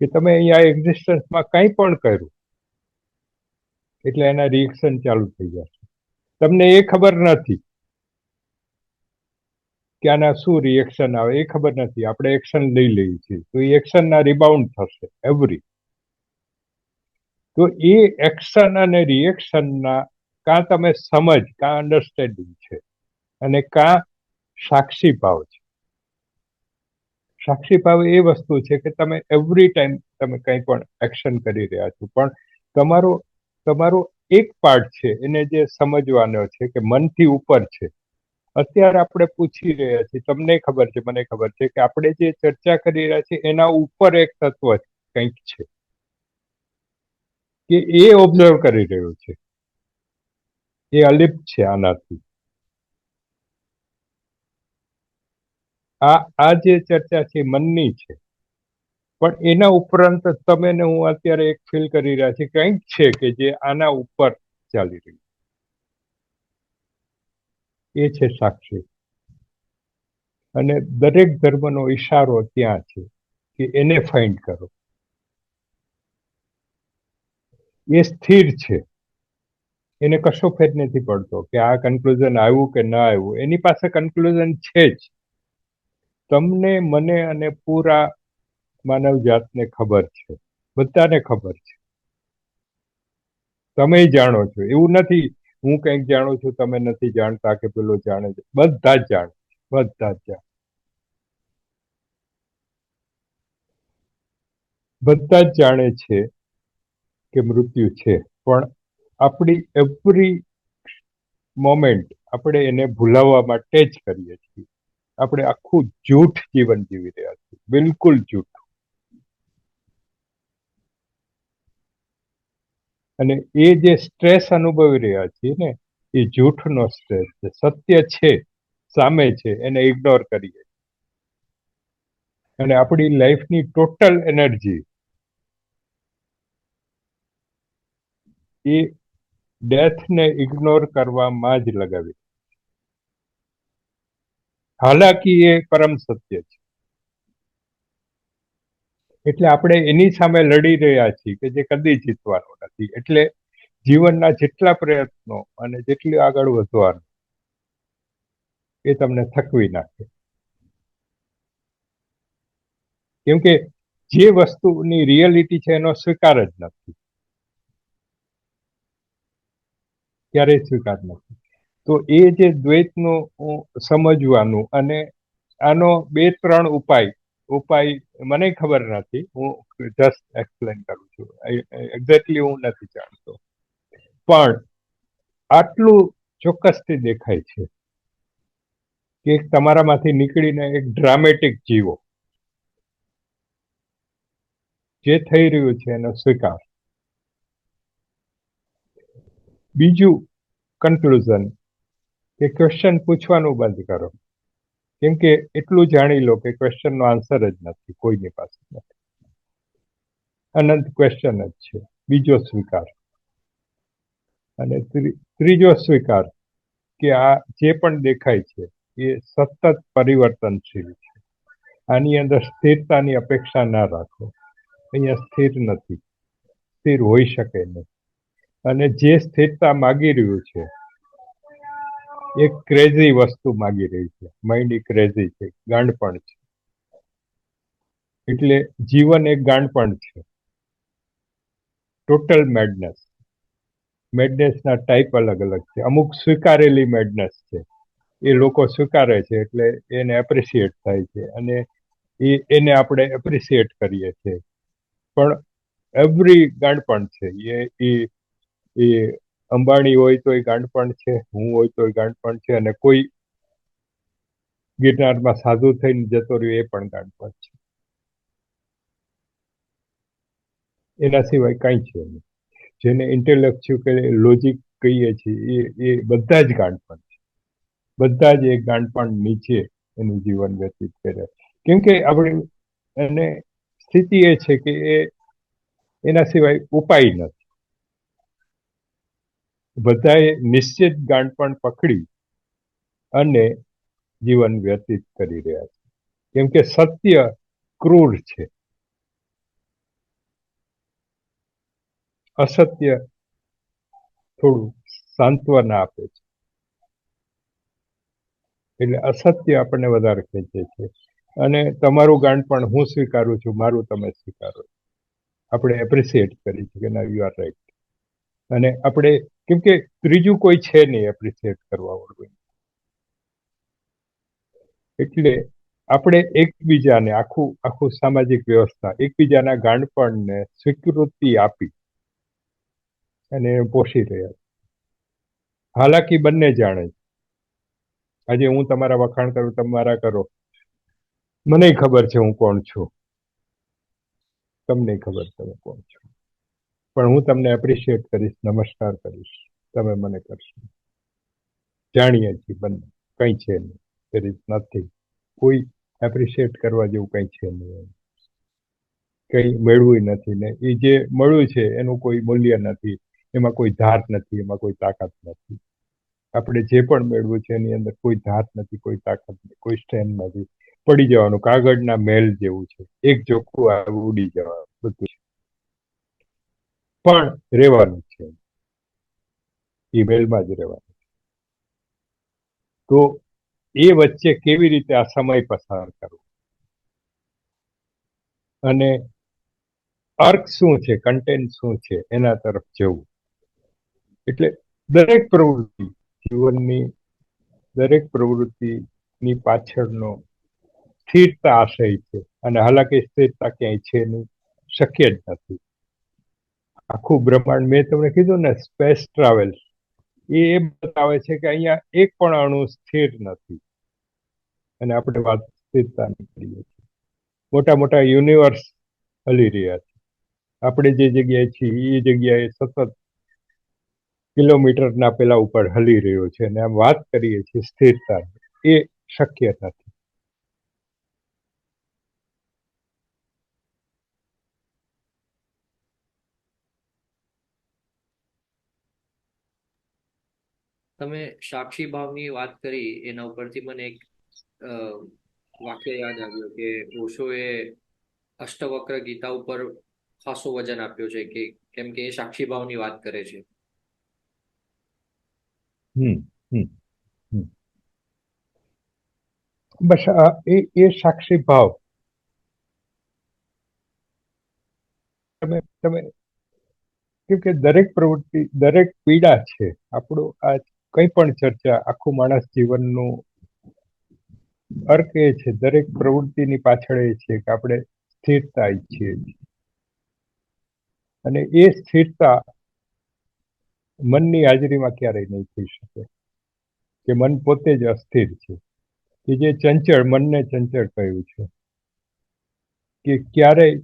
કે તમે અહીંયા એક્ઝિસ્ટન્સમાં કંઈ પણ કર્યું એટલે એના રિએક્શન ચાલુ થઈ જશે. તમને એ ખબર નથી કે આના શું રિએક્શન આવે, એ ખબર નથી. આપણે એક્શન લઈ લઈએ છીએ તો એ એક્શનના રિબાઉન્ડ થશે એવરી. તો એ એક્શન અને રિએક્શનના કાં તમે સમજ, કાં અન્ડરસ્ટેન્ડિંગ છે, અને કાં સાક્ષી ભાવ છે. સાક્ષી ભાવ એ વસ્તુ છે કે તમે એવરી ટાઈમ તમે કંઈ પણ એક્શન કરી રહ્યા છો, પણ તમારો એક પાર્ટ છે એને જે સમજવાનો છે કે મનથી ઉપર છે. અત્યારે આપણે પૂછી રહ્યા છીએ, તમને ખબર છે, મને ખબર છે કે આપણે જે ચર્ચા કરી રહ્યા છીએ એના ઉપર એક તત્વ કંઈક છે કે એ ઓબ્ઝર્વ કરી રહ્યું છે, એ અલિપ્ત છે આનાથી. આ જે ચર્ચા છે મનની છે, પણ એના ઉપરાંત તમે ને હું અત્યારે એક ફીલ કરી રહ્યા છીએ કંઈક છે કે જે આના ઉપર ચાલી રહ્યું. એ છે સાક્ષી. અને દરેક ધર્મનો ઈશારો ત્યાં છે કે એને ફાઇન્ડ કરો. એ સ્થિર છે, એને કશો ફેર નથી પડતો કે આ કન્ક્લુઝન આવ્યું કે ના આવ્યું. એની પાસે કન્ક્લુઝન છે જ. તમને, મને અને પૂરા માનવ જાતને ખબર છે, બધાને ખબર છે. તમે જાણો છો, એવું નથી હું કંઈક જાણું છું તમે નથી જાણતા કે પેલો જાણે છે. બધા જ જાણે, બધા જ જાણે, બધા જ જાણે છે કે મૃત્યુ છે. પણ આપણી એવરી મોમેન્ટ આપણે એને ભૂલાવવા માટે જ કરીએ છીએ. આપણે આખું જૂઠ જીવન જીવી રહ્યા છીએ, બિલકુલ જૂઠ. અને એ જે સ્ટ્રેસ અનુભવી રહ્યા છીએ ને, એ જૂઠનો સ્ટ્રેસ છે. સત્ય છે, સામે છે, એને ઇગ્નોર કરીએ. અને આપણી લાઈફની ટોટલ એનર્જી એ ડેથને ઇગ્નોર કરવામાં જ લગાવી. હાલાકી એ પરમ સત્ય છે. એટલે આપણે એની સામે લડી રહ્યા છીએ કે જે કદી જીતવાનું નથી. એટલે જીવનના જેટલા પ્રયત્નો અને જેટલી આગળ વધવાનું એ તમને થકવી નાખે. કેમ કે જે વસ્તુની રિયાલિટી છે એનો સ્વીકાર જ નથી, ક્યારેય સ્વીકાર નથી. તો એ જે દ્વૈતનું સમજવાનું, અને આનો 2-3 ઉપાય મને ખબર નથી, હું જસ્ટ એક્સપ્લેન કરું છું. એક્ઝેક્ટલી હું નથી જાણતો, પણ આટલું ચોક્કસથી દેખાય છે કે એક તમારામાંથી નીકળીને એક ડ્રામેટિક જીવો, જે થઈ રહ્યું છે એનો સ્વીકાર. બીજું કન્ક્લુઝન કે ક્વેશ્ચન પૂછવાનું બંધ કરો, કેમ કે એટલું જાણી લો કે ક્વેશ્ચનનો આન્સર જ નથી, કોઈની પાસે નથી, અનંત ક્વેશ્ચન જ છે. બીજો સ્વીકાર. અને ત્રીજો સ્વીકાર કે આ જે પણ દેખાય છે એ સતત પરિવર્તનશીલ છે. આની અંદર સ્થિરતાની અપેક્ષા ના રાખો. અહીંયા સ્થિર નથી, સ્થિર હોઈ શકે નહીં. અને જે સ્થિરતા માગી રહ્યું છે એક ક્રેઝી વસ્તુ માગી રહી છે. માઇન્ડ ક્રેઝી છે, ગાંડપણ છે. એટલે જીવન એક ગાંડપણ છે, ટોટલ મેડનેસ. મેડનેસના ટાઈપ અલગ અલગ છે. અમુક સ્વીકારેલી મેડનેસ છે, એ લોકો સ્વીકારે છે એટલે એને એપ્રિશિએટ થાય છે અને એને આપણે એપ્રિશિએટ કરીએ છીએ. પણ એવરી ગાંડપણ છે. એ અંબાણી હોય તો એ ગાંડપણ છે, હું હોય તો એ ગાંડપણ છે, અને કોઈ ગિરનારમાં સાધુ થઈને જતો રહ્યો એ પણ ગાંડપણ છે. એના સિવાય કાંઈ છે નહીં. જેને ઇન્ટેલેક્ચ્યુઅલ કે લોજિક કહીએ છીએ એ બધા જ ગાંડપણ છે. બધા જ એક ગાંડપણ નીચે એનું જીવન વ્યતીત કરે. કેમ કે આપણી અને સ્થિતિ એ છે કે એના સિવાય ઉપાય નથી. બધાએ નિશ્ચિત ગાંડપણ પકડી અને જીવન વ્યતીત કરી રહ્યા છે. કેમ કે સત્ય ક્રૂર છે, અસત્ય થોડું સાંત્વના આપે છે. એટલે અસત્ય આપણને વધારે ખેંચે છે. અને તમારું ગાંડપણ હું સ્વીકારું છું, મારું તમે સ્વીકારો. આપણે એપ્રિશિએટ કરી છે કે ના, યુ આર રાઈટ. અને આપણે કેમ કે ત્રીજું કોઈ છે નહીં એપ્રિશિએટ કરવા વાળું. એટલે આપણે એકબીજાને આખું સામાજિક વ્યવસ્થા એકબીજાના ગાંડપણને સ્વીકૃતિ આપી અને પોષી રહ્યા છે. હાલાકી બંને જાણે છે. આજે હું તમારા વખાણ કરું, તમે મારા કરો, મને ખબર છે હું કોણ છું, તમને ખબર તમે કોણ છો. પણ હું તમને એપ્રિશિએટ કરીશ, નમસ્કાર કરીશ, તમે મને કરશો. જાણીએ છીએ બંને, કંઈ છે નહીં. There is nothing. કોઈ એપ્રિશિએટ કરવા જેવું કંઈ છે નહીં. કંઈ મેળવું નથી ને એ જે મળ્યું છે એનું કોઈ મૂલ્ય નથી, એમાં કોઈ ધાર નથી, એમાં કોઈ તાકાત નથી. આપણે જે પણ મેળવ્યું છે એની અંદર કોઈ ધાર નથી, કોઈ તાકાત નથી, કોઈ સ્ટ્રેન્થ નથી. પડી જવાનું, કાગળના મહેલ જેવું છે. એક જોખું ઉડી જવાનું બધું છે. પણ રહેવાનું છે, એ મહેલમાં જ રહેવાનું. તો એ વચ્ચે કેવી રીતે આ સમય પસાર કરવો અને અર્ક શું છે, કન્ટેન્ટ શું છે, એના તરફ જવું. એટલે દરેક પ્રવૃત્તિ, જીવનની દરેક પ્રવૃત્તિની પાછળનો સ્થિરતા આશય છે. અને હાલાકી સ્થિરતા ક્યાંય છે નહીં, શક્ય જ નથી. આખું બ્રહ્માંડ, મેં તમને કીધું ને, સ્પેસ ટ્રાવેલ, એ બતાવે છે કે અહીંયા એક પણ અણુ સ્થિર નથી. અને આપણે વાત સ્થિરતાની કરીએ છીએ. મોટા મોટા યુનિવર્સ હલી રહ્યા છે. આપણે જે જગ્યાએ છીએ એ જગ્યાએ સતત કિલોમીટરના પેલા ઉપર હલી રહ્યો છે. અને આમ વાત કરીએ છીએ સ્થિરતા, એ શક્ય નથી. તમે સાક્ષી ભાવની વાત કરી, એના ઉપરથી મને એક વાક્ય યાદ આવ્યું કે ઓશોએ અષ્ટવક્ર ગીતા ઉપર ખાસો વજન આપ્યો છે કે કેમ કે એ સાક્ષી ભાવની વાત કરે છે. બસ એ સાક્ષી ભાવ તમે કેમ કે દરેક પ્રવૃત્તિ, દરેક પીડા છે. આપણું આ કંઈ પણ ચર્ચા, આખું માણસ જીવનનું અર્ક એ છે, દરેક પ્રવૃત્તિની પાછળ એ છે કે આપણે સ્થિરતા ઈચ્છીએ છીએ. અને એ સ્થિરતા મનની હાજરીમાં ક્યારેય નહીં થઈ શકે. કે મન પોતે જ અસ્થિર છે, કે જે ચંચળ, મનને ચંચળ કહ્યું છે, કે ક્યારેય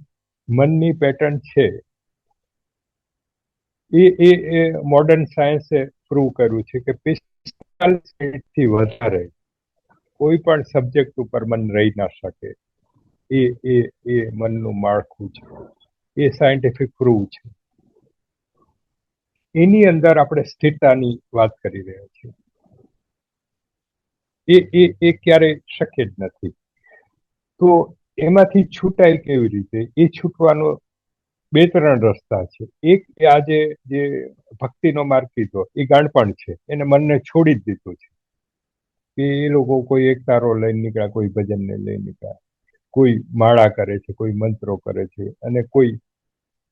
મનની પેટર્ન છે એ મોડર્ન સાયન્સે પ્રૂવ કર્યું છે કે 45 મિનિટથી વધારે કોઈ પણ સબ્જેક્ટ ઉપર મન રહી ના શકે. એ એ એ મનનું માળખું છે, એ સાયન્ટિફિક પ્રૂવ છે. એની અંદર આપણે સ્થિરતાની વાત કરી રહ્યા છીએ. એ ક્યારેય શક્ય જ નથી. તો એમાંથી છૂટાય કેવી રીતે? એ છૂટવાનો 2-3 રસ્તા છે. એક, આજે જે ભક્તિનો માર્ગ કીધો એ ગાણપણ છે, એને મનને છોડી જ દીધું છે. કે એ લોકો કોઈ એક તારો લઈને નીકળ્યા, કોઈ ભજનને લઈ નીકળ્યા, કોઈ માળા કરે છે, કોઈ મંત્રો કરે છે, અને કોઈ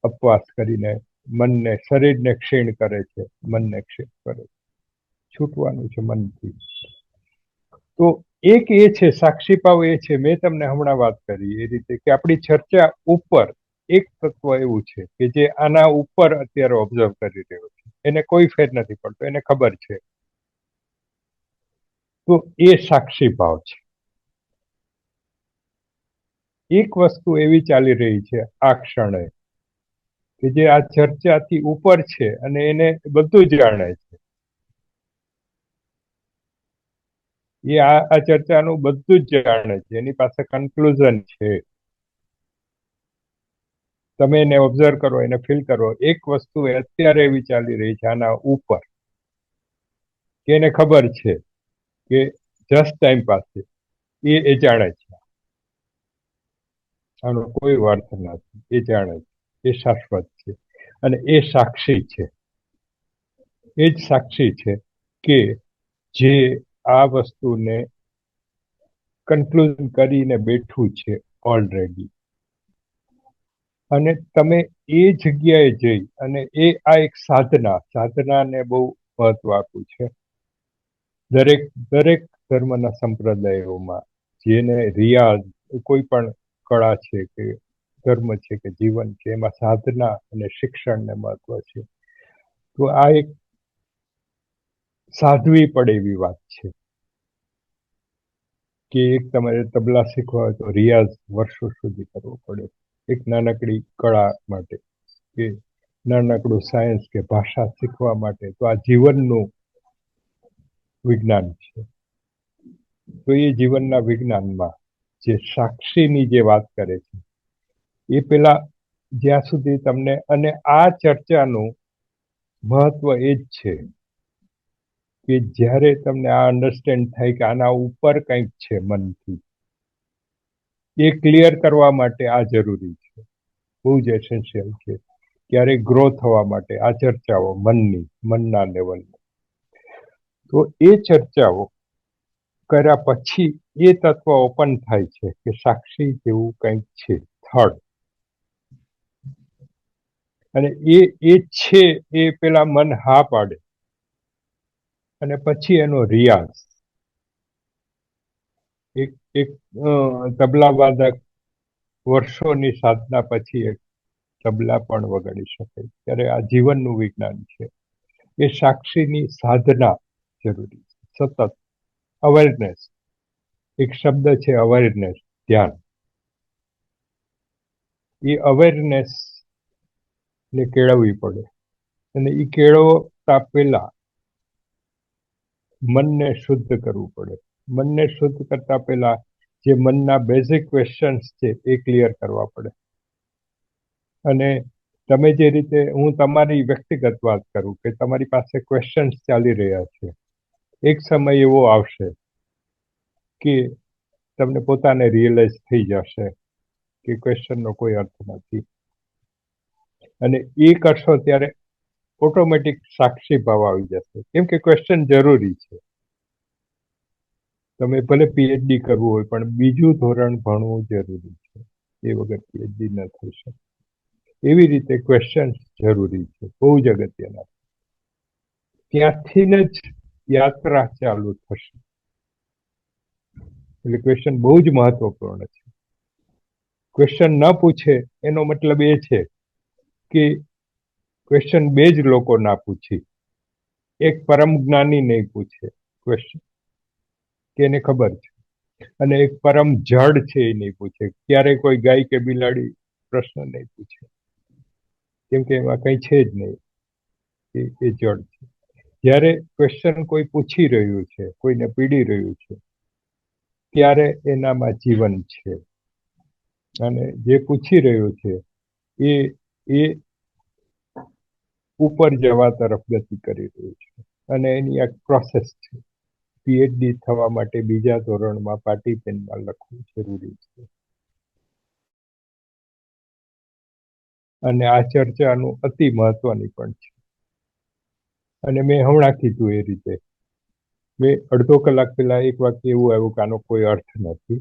અપવાસ કરીને મનને, શરીરને ક્ષીણ કરે છે, મનને ક્ષીણ કરે છે. છૂટવાનું છે મનથી. તો એક એ છે, સાક્ષીભાવ એ છે, મેં તમને હમણાં વાત કરી એ રીતે, કે આપણી ચર્ચા ઉપર એક તત્વ એવું છે કે જે આના ઉપર અત્યારે ઓબ્ઝર્વ કરી રહ્યો છે, એને કોઈ ફેર નથી પડતો, એને ખબર છે. તો એ સાક્ષીભાવ છે. એક વસ્તુ એવી ચાલી રહી છે આ ક્ષણે કે જે આ ચર્ચાથી ઉપર છે અને એને બધું જ જાણે છે. એ આ ચર્ચાનું બધું જ જાણે છે, એની પાસે કન્ક્લુઝન છે. તમે એને ઓબ્ઝર્વ કરો, એને ફીલ કરો. એક વસ્તુ અત્યારે એવી ચાલી રહી છે આના ઉપર કે એને ખબર છે કે જસ્ટ ટાઈમ પાસ છે. એ જાણે છે, આનો કોઈ અર્થ નથી. એ જાણે છે, એ શાશ્વત છે, અને એ સાક્ષી છે. એ જ સાક્ષી છે કે જે આ વસ્તુને કન્ક્લુઝન કરીને બેઠું છે ઓલરેડી. અને તમે એ જગ્યાએ જઈ અને આ એક સાધનાને બહુ મહત્વ આપ્યું છે. દરેક ધર્મના સંપ્રદાયોમાં જેને રિયાઝ, કોઈ પણ કળા છે કે ધર્મ છે કે જીવન છે, એમાં સાધના અને શિક્ષણને મહત્વ છે. તો આ એક સાધવી પડે એવી વાત છે કે એક તમારે તબલા શીખવા હોય તો રિયાઝ વર્ષો સુધી કરવો પડે. એક નાનકડી કળા માટે કે નાનકડું સાયન્સ કે ભાષા શીખવા માટે તો આ જીવનનું વિજ્ઞાન છે. તો એ જીવનના વિજ્ઞાનમાં જે સાક્ષીની જે વાત કરે છે એ પેલા જ્યાં સુધી તમને, અને આ ચર્ચાનું મહત્વ એ જ છે કે જ્યારે તમને આ અન્ડરસ્ટેન્ડ થાય કે આના ઉપર કંઈક છે મનથી, એ ક્લિયર કરવા માટે આ જરૂરી છે, બહુ જ એસેન્શિયલ છે. ક્યારેક ગ્રો થવા માટે આ ચર્ચાઓ મનના લેવલની. તો એ ચર્ચાઓ કર્યા પછી એ તત્વ ઓપન થાય છે કે સાક્ષી જેવું કંઈક છે, થર્ડ. અને એ છે એ પેલા મન હા પાડે, અને પછી એનો રિયાઝ. એક તબલા વાદક વર્ષોની સાધના પછી એક તબલા પણ વગાડી શકે, ત્યારે આ જીવનનું વિજ્ઞાન છે. એ સાક્ષીની સાધના જરૂરી છે, સતત અવેરનેસ. એક શબ્દ છે અવેરનેસ, ધ્યાન. એ અવેરનેસ ને કેળવવી પડે, અને એ કેળવતા પહેલા મનને શુદ્ધ કરવું પડે. મનને શુદ્ધ કરતા પહેલા જે મનના બેઝિક ક્વેશ્ચન્સ છે એ ક્લિયર કરવા પડે. અને તમે જે રીતે, હું તમારી વ્યક્તિગત વાત કરું કે તમારી પાસે ક્વેશ્ચન્સ ચાલી રહ્યા છે, એક સમય એવો આવશે કે તમને પોતાને રિયલાઇઝ થઈ જશે કે ક્વેશ્ચનનો કોઈ અર્થ નથી. અને એ કરશો ત્યારે ઓટોમેટિક સાક્ષી ભાવ આવી જશે, કેમ કે ક્વેશ્ચન જરૂરી છે. તમે ભલે પીએચડી કરવું હોય પણ બીજું ધોરણ ભણવું જરૂરી છે, એ વગર પીએચડી ન થઈ શકે. એવી રીતે ક્વેશ્ચન જરૂરી છે, બહુ જ અગત્યના. ત્યાંથી જ યાત્રા ચાલુ થશે. એટલે ક્વેશ્ચન બહુ જ મહત્વપૂર્ણ છે. ક્વેશ્ચન ન પૂછે એનો મતલબ એ છે કે ક્વેશ્ચન બે જ લોકો ના પૂછી, એક પરમ જ્ઞાની નહીં પૂછે ક્વેશ્ચન કે એને ખબર છે. અને એક પરમ જડ છે એ નહીં પૂછે. ક્યારે કોઈ ગાય કે બિલાડી પ્રશ્ન નહીં પૂછે, કેમ કે એમાં કંઈ છે જ નહીં, એ જડ છે. જ્યારે ક્વેશ્ચન કોઈ પૂછી રહ્યું છે, કોઈને પીડી રહ્યું છે, ત્યારે એનામાં જીવન છે. અને જે પૂછી રહ્યું છે એ ઉપર જવા તરફ ગતિ કરી રહ્યું છે. અને એની એક પ્રોસેસ છે. પીએચડી થવા માટે બીજા ધોરણમાં પાટી પેનમાં લખવું જરૂરી છે. અને આ ચર્ચાનું અતિ મહત્વની પણ છે. અને મેં હમણાં કીધું એ રીતે, મેં અડધો કલાક પહેલા એક વાક્ય એવું આવ્યું કે આનો કોઈ અર્થ નથી,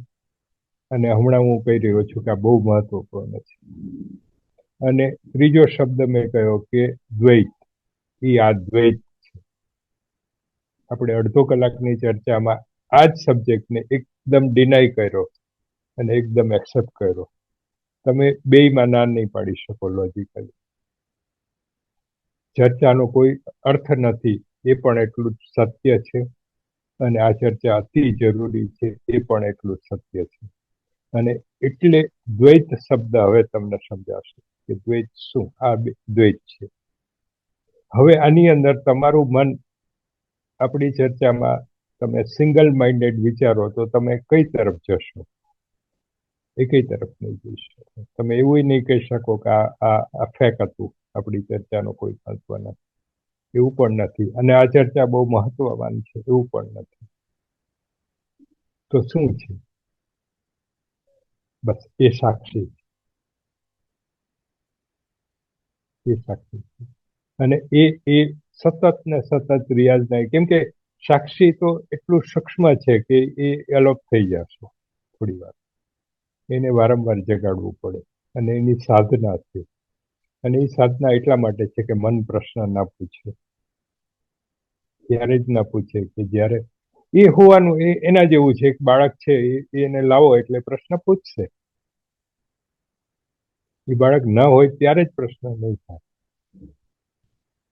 અને હમણાં હું કહી રહ્યો છું કે આ બહુ મહત્વપૂર્ણ છે. અને ત્રીજો શબ્દ મેં કહ્યો કે દ્વૈત, એ આ દ્વૈત છે. આપણે અડધો કલાકની ચર્ચામાં આ જ સબ્જેક્ટને એકદમ ડિનાય કર્યો અને એકદમ એક્સેપ્ટ કર્યો. તમે બેયમાં ના નહીં પાડી શકો લોજિકલી. ચર્ચાનો કોઈ અર્થ નથી એ પણ એટલું જ સત્ય છે, અને આ ચર્ચા અતિ જરૂરી છે એ પણ એટલું જ સત્ય છે. અને એટલે દ્વૈત શબ્દ હવે તમને સમજાશે કે દ્વૈત શું. આ દ્વૈત છે. હવે આની અંદર તમારું મન, આપણી ચર્ચામાં તમે સિંગલ માઇન્ડેડ વિચારો તો તમે કઈ તરફ જશો? એ કઈ તરફ નહીં જઈ શકો. તમે એવું નહીં કહી શકો કે આ ફેક હતું, આપણી ચર્ચાનો કોઈ મહત્વ નથી, એવું પણ નથી. અને આ ચર્ચા બહુ મહત્વવાન છે, એવું પણ નથી. તો શું છે? બસ એ સાક્ષી છે. એ સાક્ષી છે. અને એ સતત ને સતત રિયાઝ નહીં, કેમ કે સાક્ષી તો એટલું સૂક્ષ્મ છે કે એ અલોપ થઈ જશો થોડી વાર. એને વારંવાર જગાડવું પડે, અને એની સાધના છે. અને એ સાધના એટલા માટે છે કે મન પ્રશ્ન ના પૂછે. ત્યારે જ ના પૂછે કે જ્યારે એ હોવાનું, એના જેવું છે. એક બાળક છે, એને લાવો એટલે પ્રશ્ન પૂછશે. એ બાળક ન હોય ત્યારે જ પ્રશ્ન નહીં થાય.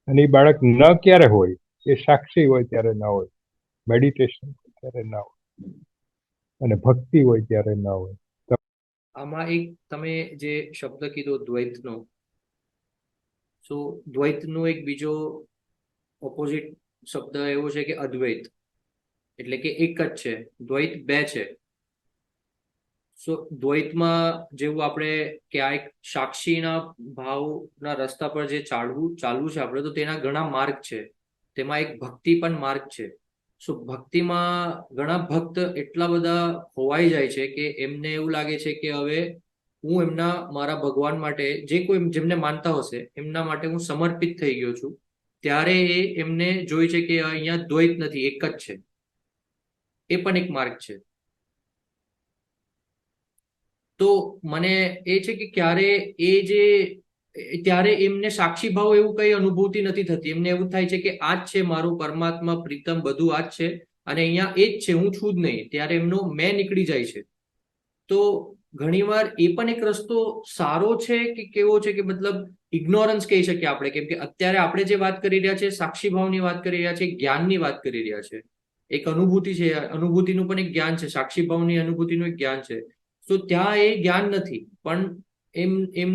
અને એ બાળક ન ક્યારે હોય? એ સાક્ષી હોય ત્યારે ના હોય, મેડિટેશન ત્યારે ના હોય, અને ભક્તિ હોય ત્યારે ના હોય. આમાં એક તમે જે શબ્દ કીધો દ્વૈતનો, સો દ્વૈતનો એક બીજો ઓપોઝિટ શબ્દ એવો છે કે અદ્વૈત, એટલે કે એક જ છે. દ્વૈત બે છે. સો દ્વૈતમાં જેવું આપણે ક્યાંક સાક્ષીના ભાવના રસ્તા પર જે ચાલવું છે આપણે, તો તેના ઘણા માર્ગ છે. તેમાં એક ભક્તિ પણ માર્ગ છે. સો ભક્તિમાં ઘણા ભક્ત એટલા બધા ખોવાઈ જાય છે કે એમને એવું લાગે છે કે હવે હું મારા ભગવાન માટે, જે કોઈ જેમને માનતા હશે એમના માટે હું સમર્પિત થઈ ગયો છું. ત્યારે એમને જોઈ છે કે અહીંયા દ્વૈત નથી, એક જ છે. એ પણ એક માર્ગ છે. તો મને એ છે કે ત્યારે એમને સાક્ષી ભાવ એવું કઈ અનુભૂતિ નથી થતી. એમને એવું થાય છે કે આ જ છે મારું પરમાત્મા, પ્રીતમ, બધું આ જ છે, અને અહીંયા એ જ છે, હું છું જ નહીં. ત્યારે એમનો મેં નીકળી જાય છે. તો ઘણીવાર એ પણ એક રસ્તો સારો છે કે કેવો છે, કે મતલબ ઇગ્નોરન્સ કહી શકીએ આપણે, કેમ કે અત્યારે આપણે જે વાત કરી રહ્યા છે સાક્ષી ભાવની વાત કરી રહ્યા છે, જ્ઞાનની વાત કરી રહ્યા છે. એક અનુભૂતિ છે, અનુભૂતિનું પણ એક જ્ઞાન છે, સાક્ષી ભાવની અનુભૂતિનું એક જ્ઞાન છે. તો ત્યાં એ જ્ઞાન નથી, પણ એમ એમ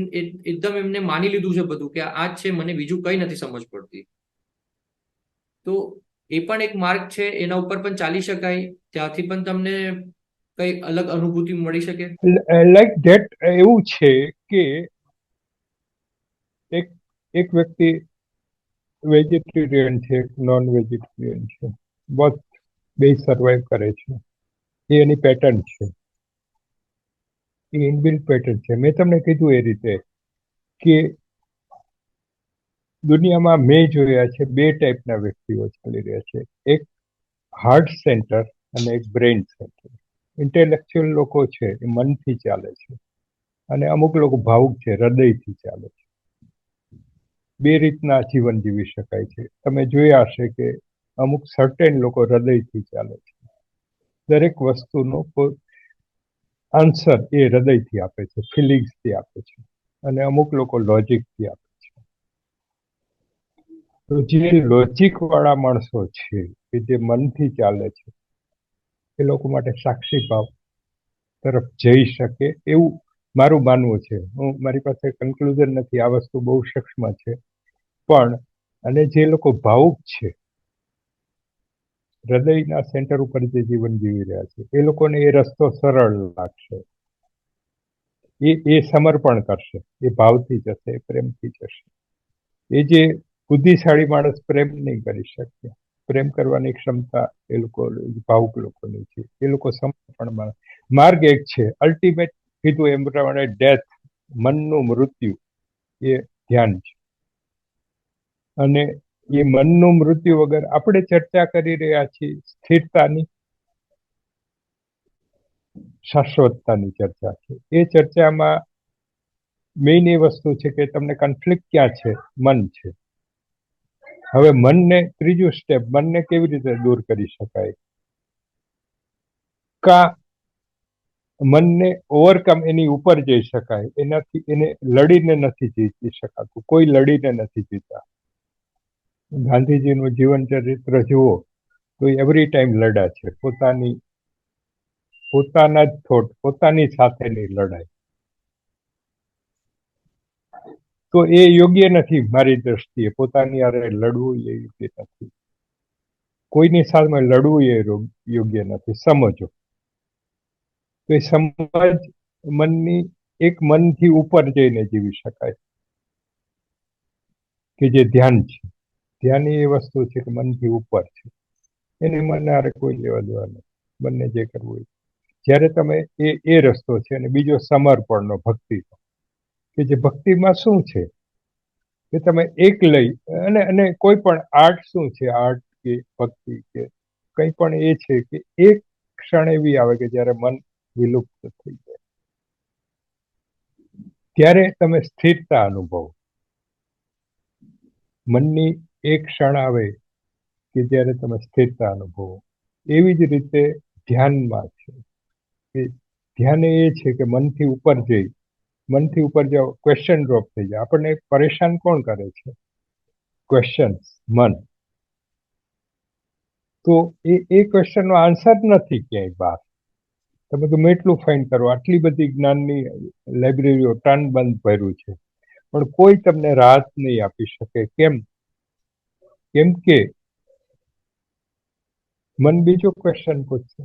એકદમ એમને માની લીધું છે બધું, કે આ જ છે, મને બીજું કઈ નથી સમજ પડતી. તો એ પણ એક માર્ગ છે, એના ઉપર પણ ચાલી શકાય. ત્યાંથી પણ તમને કઈ અલગ અનુભૂતિ મળી શકે. લાઈક ધેટ એવું છે કે એક વ્યક્તિ વેજીટેરિયન છે, નોન વેજીટેરિયન છે, બસ બે સર્વાઈવ કરે છે. એ એની પેટર્ન છે, એ ઇનબિલ્ટ પેટર્ન છે. મેં તમને કીધું એ રીતે કે દુનિયામાં મેં જોયા છે બે ટાઈપના વ્યક્તિઓ ચાલી રહ્યા છે. એક હાર્ટ સેન્ટર અને એક બ્રેઇન સેન્ટર. ઇન્ટેલેક્ચ્યુઅલ લોકો છે એ મનથી ચાલે છે, અને અમુક લોકો ભાવુક છે, હૃદયથી ચાલે છે. બે રીતના જીવન જીવી શકાય છે. તમે જોયા હશે કે અમુક સર્ટેન લોકો હૃદયથી ચાલે છે. દરેક વસ્તુનો આન્સર એ હૃદયથી આપે છે, ફિલિંગ્સથી આપે છે. અને અમુક લોકો લોજિકથી આપે છે. તો જે લોજિક વાળા માણસો છે કે જે મનથી ચાલે છે એ લોકો માટે સાક્ષી ભાવ તરફ જઈ શકે એવું મારું માનવું છે. મારી પાસે કન્ક્લુઝન નથી, આ વસ્તુ બહુ સૂક્ષ્મ છે, પણ અને જે લોકો ભાવુક છે, હૃદયના સેન્ટર ઉપર જે જીવન જીવી રહ્યા છે, એ લોકોને એ રસ્તો સરળ લાગશે. એ સમર્પણ કરશે, એ ભાવથી જશે, એ પ્રેમથી જશે. એ જે બુદ્ધિશાળી માણસ પ્રેમ નહીં કરી શકે, પ્રેમ કરવાની ક્ષમતા એ લોકો ભાવુક લોકોની છે. એ લોકો સમર્પણ માર્ગ એક છે, અલ્ટિમેટ કીધું એમ પ્રમાણે ડેથ, મનનું મૃત્યુ, એ ધ્યાન છે. અને એ મનનું મૃત્યુ વગર આપણે ચર્ચા કરી રહ્યા છીએ સ્થિરતાની, શાશ્વતતાની ચર્ચા છે. એ ચર્ચામાં મેઇન એ વસ્તુ છે કે તમને કન્ફ્લિક્ટ ક્યાં છે? મન છે. હવે મનને, ત્રીજું સ્ટેપ, મનને કેવી રીતે દૂર કરી શકાય? કા મનને ઓવરકમ, એની ઉપર જઈ શકાય? એનાથી એને લડીને નથી જીતી શકાતું, કોઈ લડીને નથી જીતા. ગાંધીજીનું જીવન ચરિત્ર જુઓ તો એવરી ટાઈમ લડ્યા છે, પોતાના જ થોટ, પોતાની સાથેની લડાઈ. તો એ યોગ્ય નથી મારી દ્રષ્ટિએ. પોતાની હારે લડવું એ યોગ્ય નથી, કોઈની સામે લડવું એ યોગ્ય નથી. સમજો તો એ સમજ મનની એક મનથી ઉપર જઈને જીવી શકાય, કે જે ધ્યાન છે. ધ્યાન એ વસ્તુ છે કે મનથી ઉપર છે, એને મને હારે કોઈ લેવા દેવા નથી, બંને જે કરવું હોય. જ્યારે તમે એ રસ્તો છે. અને બીજો સમર્પણનો, ભક્તિનો, કે જે ભક્તિમાં શું છે કે તમે એક લઈ અને કોઈ પણ આર્ટ શું છે, આર્ટ કે ભક્તિ કે કંઈ પણ એ છે કે એક ક્ષણ એવી આવે કે જ્યારે મન વિલુપ્ત થઈ જાય, ત્યારે તમે સ્થિરતા અનુભવો. મનની એક ક્ષણ આવે કે જ્યારે તમે સ્થિરતા અનુભવો. એવી જ રીતે ધ્યાનમાં છે કે ધ્યાન એ છે કે મનથી ઉપર જઈ, મનથી ઉપર જાઓ, ક્વેશ્ચન ડ્રોપ થઈ જાય. આપણને પરેશાન કોણ કરે છે? ક્વેશ્ચન્સ, મન. તો એ ક્વેશ્ચનનો આન્સર નથી ક્યાંય બહાર. તમે ગમે એટલું ફાઇન્ડ કરો, આટલી બધી જ્ઞાનની લાઇબ્રેરીઓ ટન બંધ ભર્યું છે, પણ કોઈ તમને રાહત નહીં આપી શકે. કેમ? કેમ કે મન બીજો ક્વેશ્ચન પૂછશે.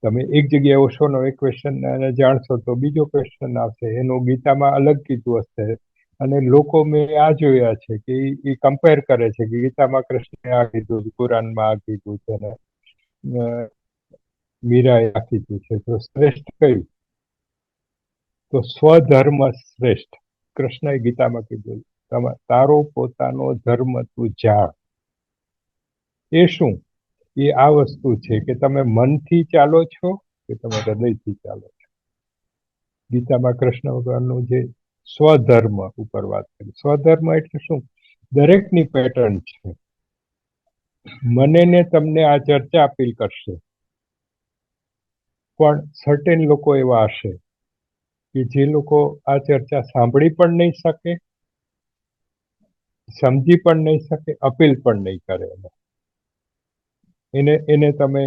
તમે એક જગ્યાએ ઓશોનો એક ક્વેશ્ચન જાણશો તો બીજો ક્વેશ્ચન આવશે, એનું ગીતામાં અલગ કીધું હશે. અને લોકો મેં આ જોયા છે કે એ કમ્પેર કરે છે કે ગીતામાં કૃષ્ણે આ કીધું, કુરાનમાં આ કીધું છે, ને મીરાએ આ કીધું છે, તો શ્રેષ્ઠ કયું? તો સ્વધર્મ શ્રેષ્ઠ. કૃષ્ણએ ગીતામાં કીધું, તારો પોતાનો ધર્મ તું જાણ. એ શું? એ આ વસ્તુ છે કે તમે મનથી ચાલો છો કે તમે હૃદયથી ચાલો છો. ગીતામાં કૃષ્ણ ભગવાનનું જે સ્વધર્મ ઉપર વાત કરી. સ્વધર્મ એટલે શું? દરેકની પેટર્ન છે. મને ને તમને આ ચર્ચા અપીલ કરશે, પણ સર્ટેન લોકો એવા હશે કે જે લોકો આ ચર્ચા સાંભળી પણ નહીં શકે, સમજી પણ નહીં શકે, અપીલ પણ નહીં કરે. એને તમે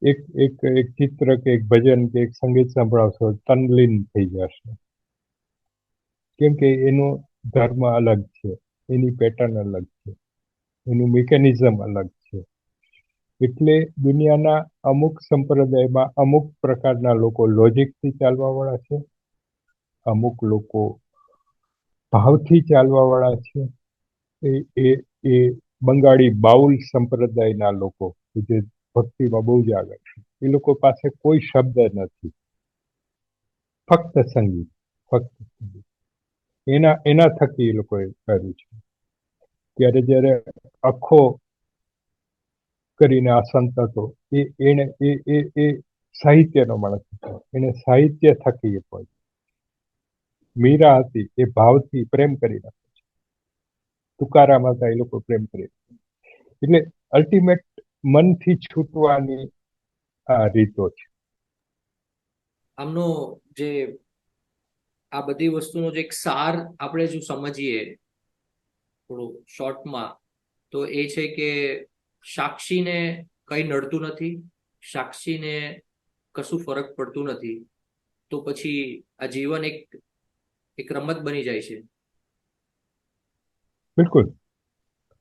એક એક એક ચિત્ર કે એક ભજન કે એક સંગીત સંભળાવશો, તનલીન થઈ જશે. કેમ કે એનો ધર્મ અલગ છે, એની પેટર્ન અલગ છે, એનું મિકેનિઝમ અલગ છે. એટલે દુનિયાના અમુક સંપ્રદાયમાં અમુક પ્રકારના લોકો લોજિકથી ચાલવાવાળા છે, અમુક લોકો ભાવથી ચાલવાવાળા છે. એ એ એ બંગાળી બાઉલ સંપ્રદાયના લોકો જે ભક્તિમાં બહુ જ આગળ છે, એ લોકો પાસે કોઈ શબ્દ નથી, ફક્ત સંગીત, ફક્ત સંગીત. એના થકી એ લોકોએ કર્યું છે. જ્યારે આખો કરીને આ સંત હતો, એને એ સાહિત્યનો માણસ હતો, એને સાહિત્ય થકી એ પહોંચ્યો. મીરા હતી, એ ભાવથી પ્રેમ કરી નાખે છે. તુકારામ હતા, એ લોકો પ્રેમ કરી. એટલે અલ્ટિમેટ મનથી છૂટવાની આ રીતો છે. આમનો જે આ બધી વસ્તુનો જે એક સાર આપણે જો સમજીએ થોડું શોર્ટમાં, તો એ છે કે સાક્ષીને કઈ નડતું નથી, સાક્ષીને કશું ફરક પડતું નથી, તો પછી આ જીવન એક રમત બની જાય છે. બિલકુલ.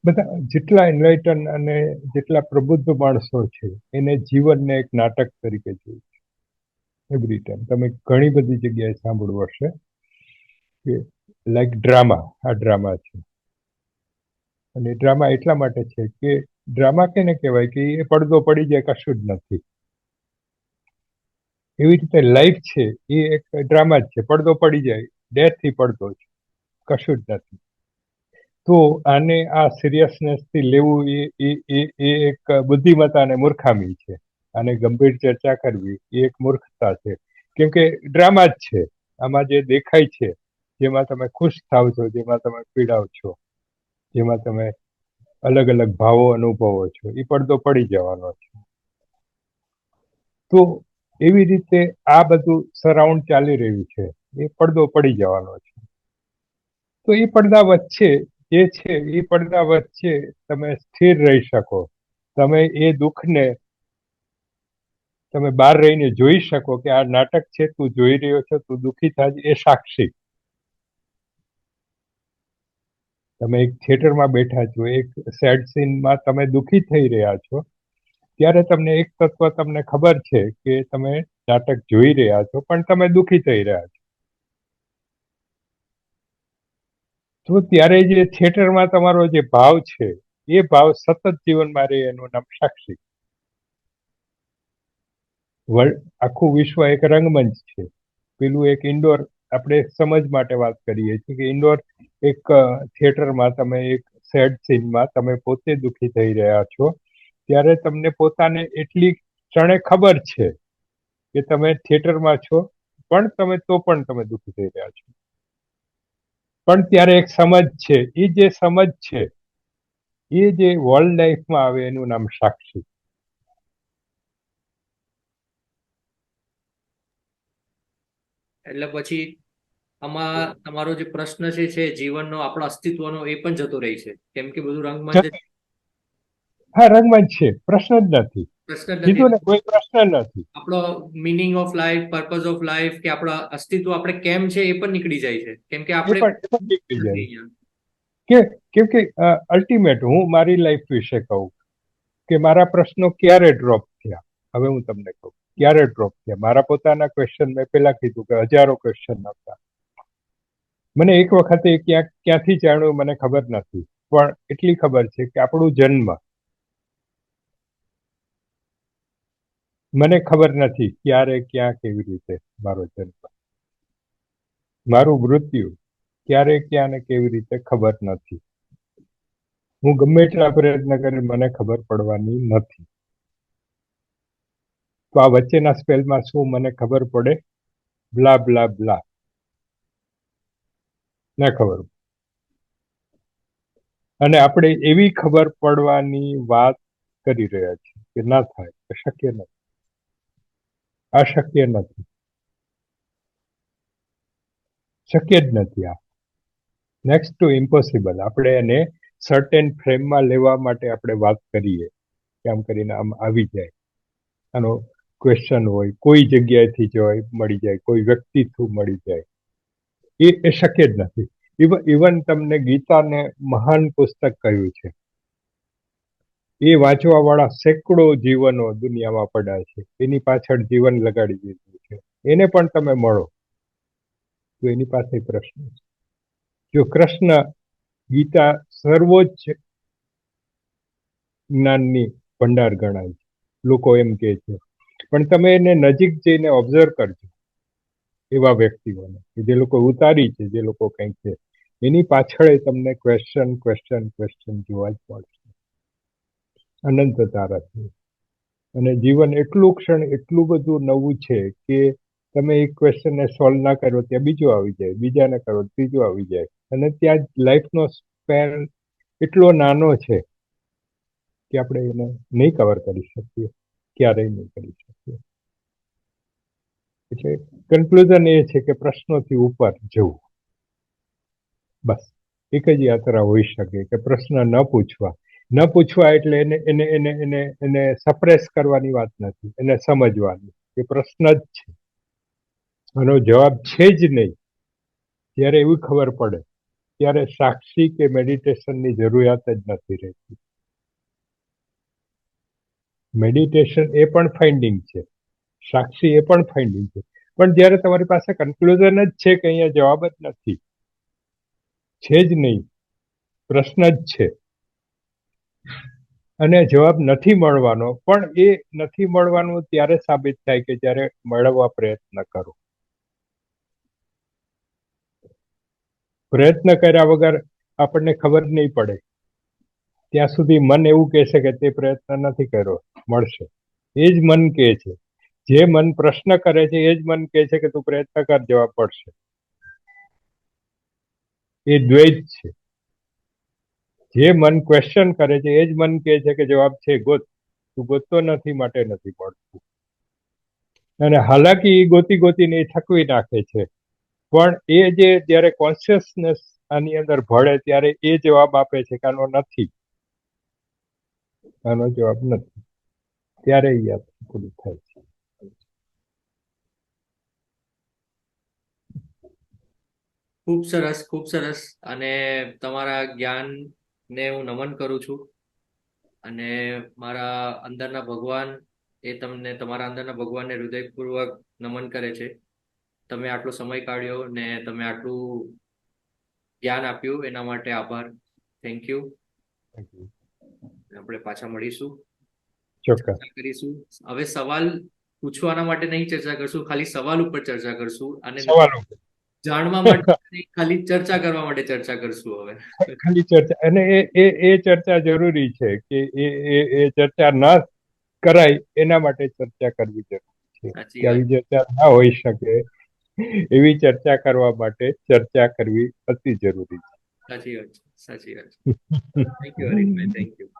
બધા જેટલા એનલાઇટન અને જેટલા પ્રબુદ્ધ માણસો છે એને જીવનને એક નાટક તરીકે જોયું છે. એવરી ટાઈમ તમે ઘણી બધી જગ્યાએ સાંભળવું હશે કે લાઈક ડ્રામા, આ ડ્રામા છે. અને ડ્રામા એટલા માટે છે કે ડ્રામા કેને કહેવાય કે એ પડદો પડી જાય કશું જ નથી. એવી રીતે લાઈફ છે એ એક ડ્રામા જ છે, પડદો પડી જાય, ડેથથી પડદો છે, કશું જ નથી. તો આને આ સિરિયસનેસથી લેવું એ એક બુદ્ધિમત્તા અને મૂર્ખામી છે. આને ગંભીર ચર્ચા કરવી એ એક મૂર્ખતા છે, કેમ કે ડ્રામા જ છે. આમાં જે દેખાય છે, જેમાં તમે ખુશ થાવ છો, જેમાં તમે પીડાવ છો, જેમાં તમે અલગ અલગ ભાવો અનુભવો છો, એ પડદો પડી જવાનો છે. તો એવી રીતે આ બધું સરાઉન્ડ ચાલી રહ્યું છે, એ પડદો પડી જવાનો છે. તો એ પડદા વચ્ચે જે છે એ પડદા વચ્ચે તમે સ્થિર રહી શકો, તમે એ દુઃખને તમે બહાર રહીને જોઈ શકો કે આ નાટક છે, તું જોઈ રહ્યો છો, તું દુઃખી થાજ, એ સાક્ષી. તમે એક થિયેટરમાં બેઠા છો, એક સેડ સીનમાં તમે દુઃખી થઈ રહ્યા છો, ત્યારે તમને એક તત્વ તમને ખબર છે કે તમે નાટક જોઈ રહ્યા છો પણ તમે દુઃખી થઈ રહ્યા છો. તો ત્યારે જે થિયેટરમાં તમારો જે ભાવ છે એ ભાવ સતત જીવનમાં રહે, એનું નામ સાક્ષી. આખું વિશ્વ એક રંગમંચ છે. પેલું એક ઇન્ડોર, આપણે સમજ માટે વાત કરીએ છીએ કે ઇન્ડોર એક થિયેટરમાં તમે એક સેડ સીનમાં તમે પોતે દુઃખી થઈ રહ્યા છો, ત્યારે તમને પોતાને એટલી ક્ષણે ખબર છે કે તમે થિયેટરમાં છો પણ તમે દુઃખી થઈ રહ્યા છો. પણ ત્યારે એક સમજ છે, એ જે સમજ છે એ જે વર્લ્ડ લાઈફમાં આવે એનું નામ સાક્ષી. એટલે પછી આમાં તમારો જે પ્રશ્ન છે જીવનનો, આપણા અસ્તિત્વનો, એ પણ જતો રહે છે, કેમ કે બધું રંગમંચ. હા, રંગમંચ છે, પ્રશ્ન જ નથી. પ્રશ્ન જ નથી. કીધું ને, કોઈ પ્રશ્ન નથી. આપણો meaning of life, purpose of life, કે આપણા અસ્તિત્વ આપણે કેમ છે એ પણ નીકળી જાય છે, કેમ કે એ આપણે પણ નીકળી નથી જાય અહીંયા. કેમ કે અલ્ટિમેટ હું મારી લાઈફ વિશે કહું કે મારા પ્રશ્નો ક્યારે ડ્રોપ થયા. હવે હું તમને કહું ક્યારે ડ્રોપ થયા. મારા પોતાના ક્વેશ્ચન, મેં પેલા કીધું કે હજારો ક્વેશ્ચન હતા. મને એક વખતે ક્યાંથી જાણ્યું મને ખબર નથી, પણ એટલી ખબર છે કે આપણું જન્મ, મને ખબર નથી ક્યારે, ક્યાં, કેવી રીતે મારો જન્મ, મારું મૃત્યુ ક્યારે, ક્યાં ને કેવી રીતે ખબર નથી. હું ગમે એટલા પ્રયત્ન કરી, મને ખબર પડવાની નથી. તો આ વચ્ચેના સ્પેલમાં શું મને ખબર પડે? બ્લા બ્લા બ્લા, ના ખબર. અને આપણે એવી ખબર પડવાની વાત કરી રહ્યા છીએ કે ના થાય, અશક્ય નથી, અશક્ય નથી, શક્ય જ નથી. આ નેક્સ્ટ ટુ ઇમ્પોસિબલ. આપણે એને સર્ટેન ફ્રેમમાં લેવા માટે આપણે વાત કરીએ કે આમ કરીને આમ આવી જાય, આનો ક્વેશ્ચન હોય, કોઈ જગ્યાએથી જોઈ મળી જાય, કોઈ વ્યક્તિ થ્રુ મળી જાય, એ શક્ય જ નથી. ઇવન તમને ગીતાને મહાન પુસ્તક કહ્યું છે, એ વાંચવા વાળા સેંકડો જીવનો દુનિયામાં પડ્યા છે, એની પાછળ જીવન લગાડી દીધું છે. એને પણ તમે મળો તો એની પાસે પ્રશ્ન છે. જો કૃષ્ણ, ગીતા સર્વોચ્ચ જ્ઞાનની ભંડાર ગણાય છે, લોકો એમ કે છે, પણ તમે એને નજીક જઈને ઓબ્ઝર્વ કરજો એવા વ્યક્તિઓને કે જે લોકો ઉતારી છે, જે લોકો કંઈક છે, એની પાછળ તમને ક્વેશ્ચન ક્વેશ્ચન ક્વેશ્ચન જોવા જ મળશે, અનંતતા રહેશે. અને જીવન એટલું ક્ષણ એટલું બધું નવું છે કે તમે એક ક્વેશ્ચનને સોલ્વ ના કરો ત્યાં બીજો આવી જાય, બીજાને કરો ત્રીજો આવી જાય, અને ત્યાં લાઈફનો સ્પેન એટલો નાનો છે કે આપણે એને નહીં કવર કરી શકીએ, ક્યારેય નહીં કરી શકીએ. એટલે કન્ક્લુઝન એ છે કે પ્રશ્નોથી ઉપર જવું, બસ. એક જ યાત્રા હોઈ શકે કે પ્રશ્ન ન પૂછવા એટલે એને સપ્રેસ કરવાની વાત નથી, એને સમજવાની કે પ્રશ્ન જ છે, આનો જવાબ છે જ નહીં. ત્યારે એવી ખબર પડે, ત્યારે સાક્ષી કે મેડિટેશનની જરૂરિયાત જ નથી રહેતી. મેડિટેશન એ પણ ફાઇન્ડિંગ છે, સાક્ષી એ પણ ફાઇન્ડિંગ છે, પણ જ્યારે તમારી પાસે કન્ક્લુઝન જ છે કે અહીંયા જવાબ જ નથી, છે જ નહીં, પ્રશ્ન જ છે, અને જવાબ નથી મળવાનો, પણ એ નથી મળવાનું ત્યારે સાબિત થાય કે જ્યારે મેળવવા પ્રયત્ન કરો. પ્રયત્ન કર્યા વગર આપણને ખબર નહીં પડે ત્યાં સુધી મન એવું કહેશે કે તે પ્રયત્ન નથી કર્યો, મળશે. એ જ મન કહે છે. જે મન પ્રશ્ન કરે છે એ જ મન કહે છે કે તું પ્રયત્ન કર, જવાબ પડશે. એ દ્વૈત છે. જે મન ક્વેશ્ચન કરે છે એ જ મન કહે છે કે જવાબ છે, ગોત, તું ગોતતો નથી માટે નથી મળતું. અને હાલાકી ગોતીને એ થકવી નાખે છે, પણ એ જે જ્યારે કોન્શિયસનેસ આની અંદર ભળે ત્યારે એ જવાબ આપે છે કે આનો નથી, આનો જવાબ નથી, ત્યારે એ યાત્રા પૂરી થાય છે. ખૂબ સરસ, ખૂબ સરસ. અને તમારા જ્ઞાનને હું નમન કરું છું, અને મારા અંદરના ભગવાન તમને તમારા અંદરના ભગવાનને હૃદયપૂર્વક નમન કરે છે. તમે આટલો સમય કાઢ્યો ને તમે આટલું જ્ઞાન આપ્યું એના માટે આભાર. Thank you. આપણે પાછા મળીશું, ચોક્કસ. ચર્ચા કરીશું. હવે સવાલ પૂછવાના માટે નહીં ચર્ચા કરશું, ખાલી સવાલ ઉપર ચર્ચા કરશું, અને સવાલો જાણવા માટે નહીં, ખાલી ચર્ચા કરવા માટે ચર્ચા કરશું હવે. ખાલી ચર્ચા, અને એ ચર્ચા જરૂરી છે કે એ ચર્ચા ના કરાય એના માટે ચર્ચા કરવી જરૂરી છે. સાચી કે વાત, આવી ચર્ચા ના હોઈ શકે એવી ચર્ચા કરવા માટે ચર્ચા કરવી અતિ જરૂરી સાચી વાત છે, સાચી વાત છે. છે. Thank you Harishbhai, thank you.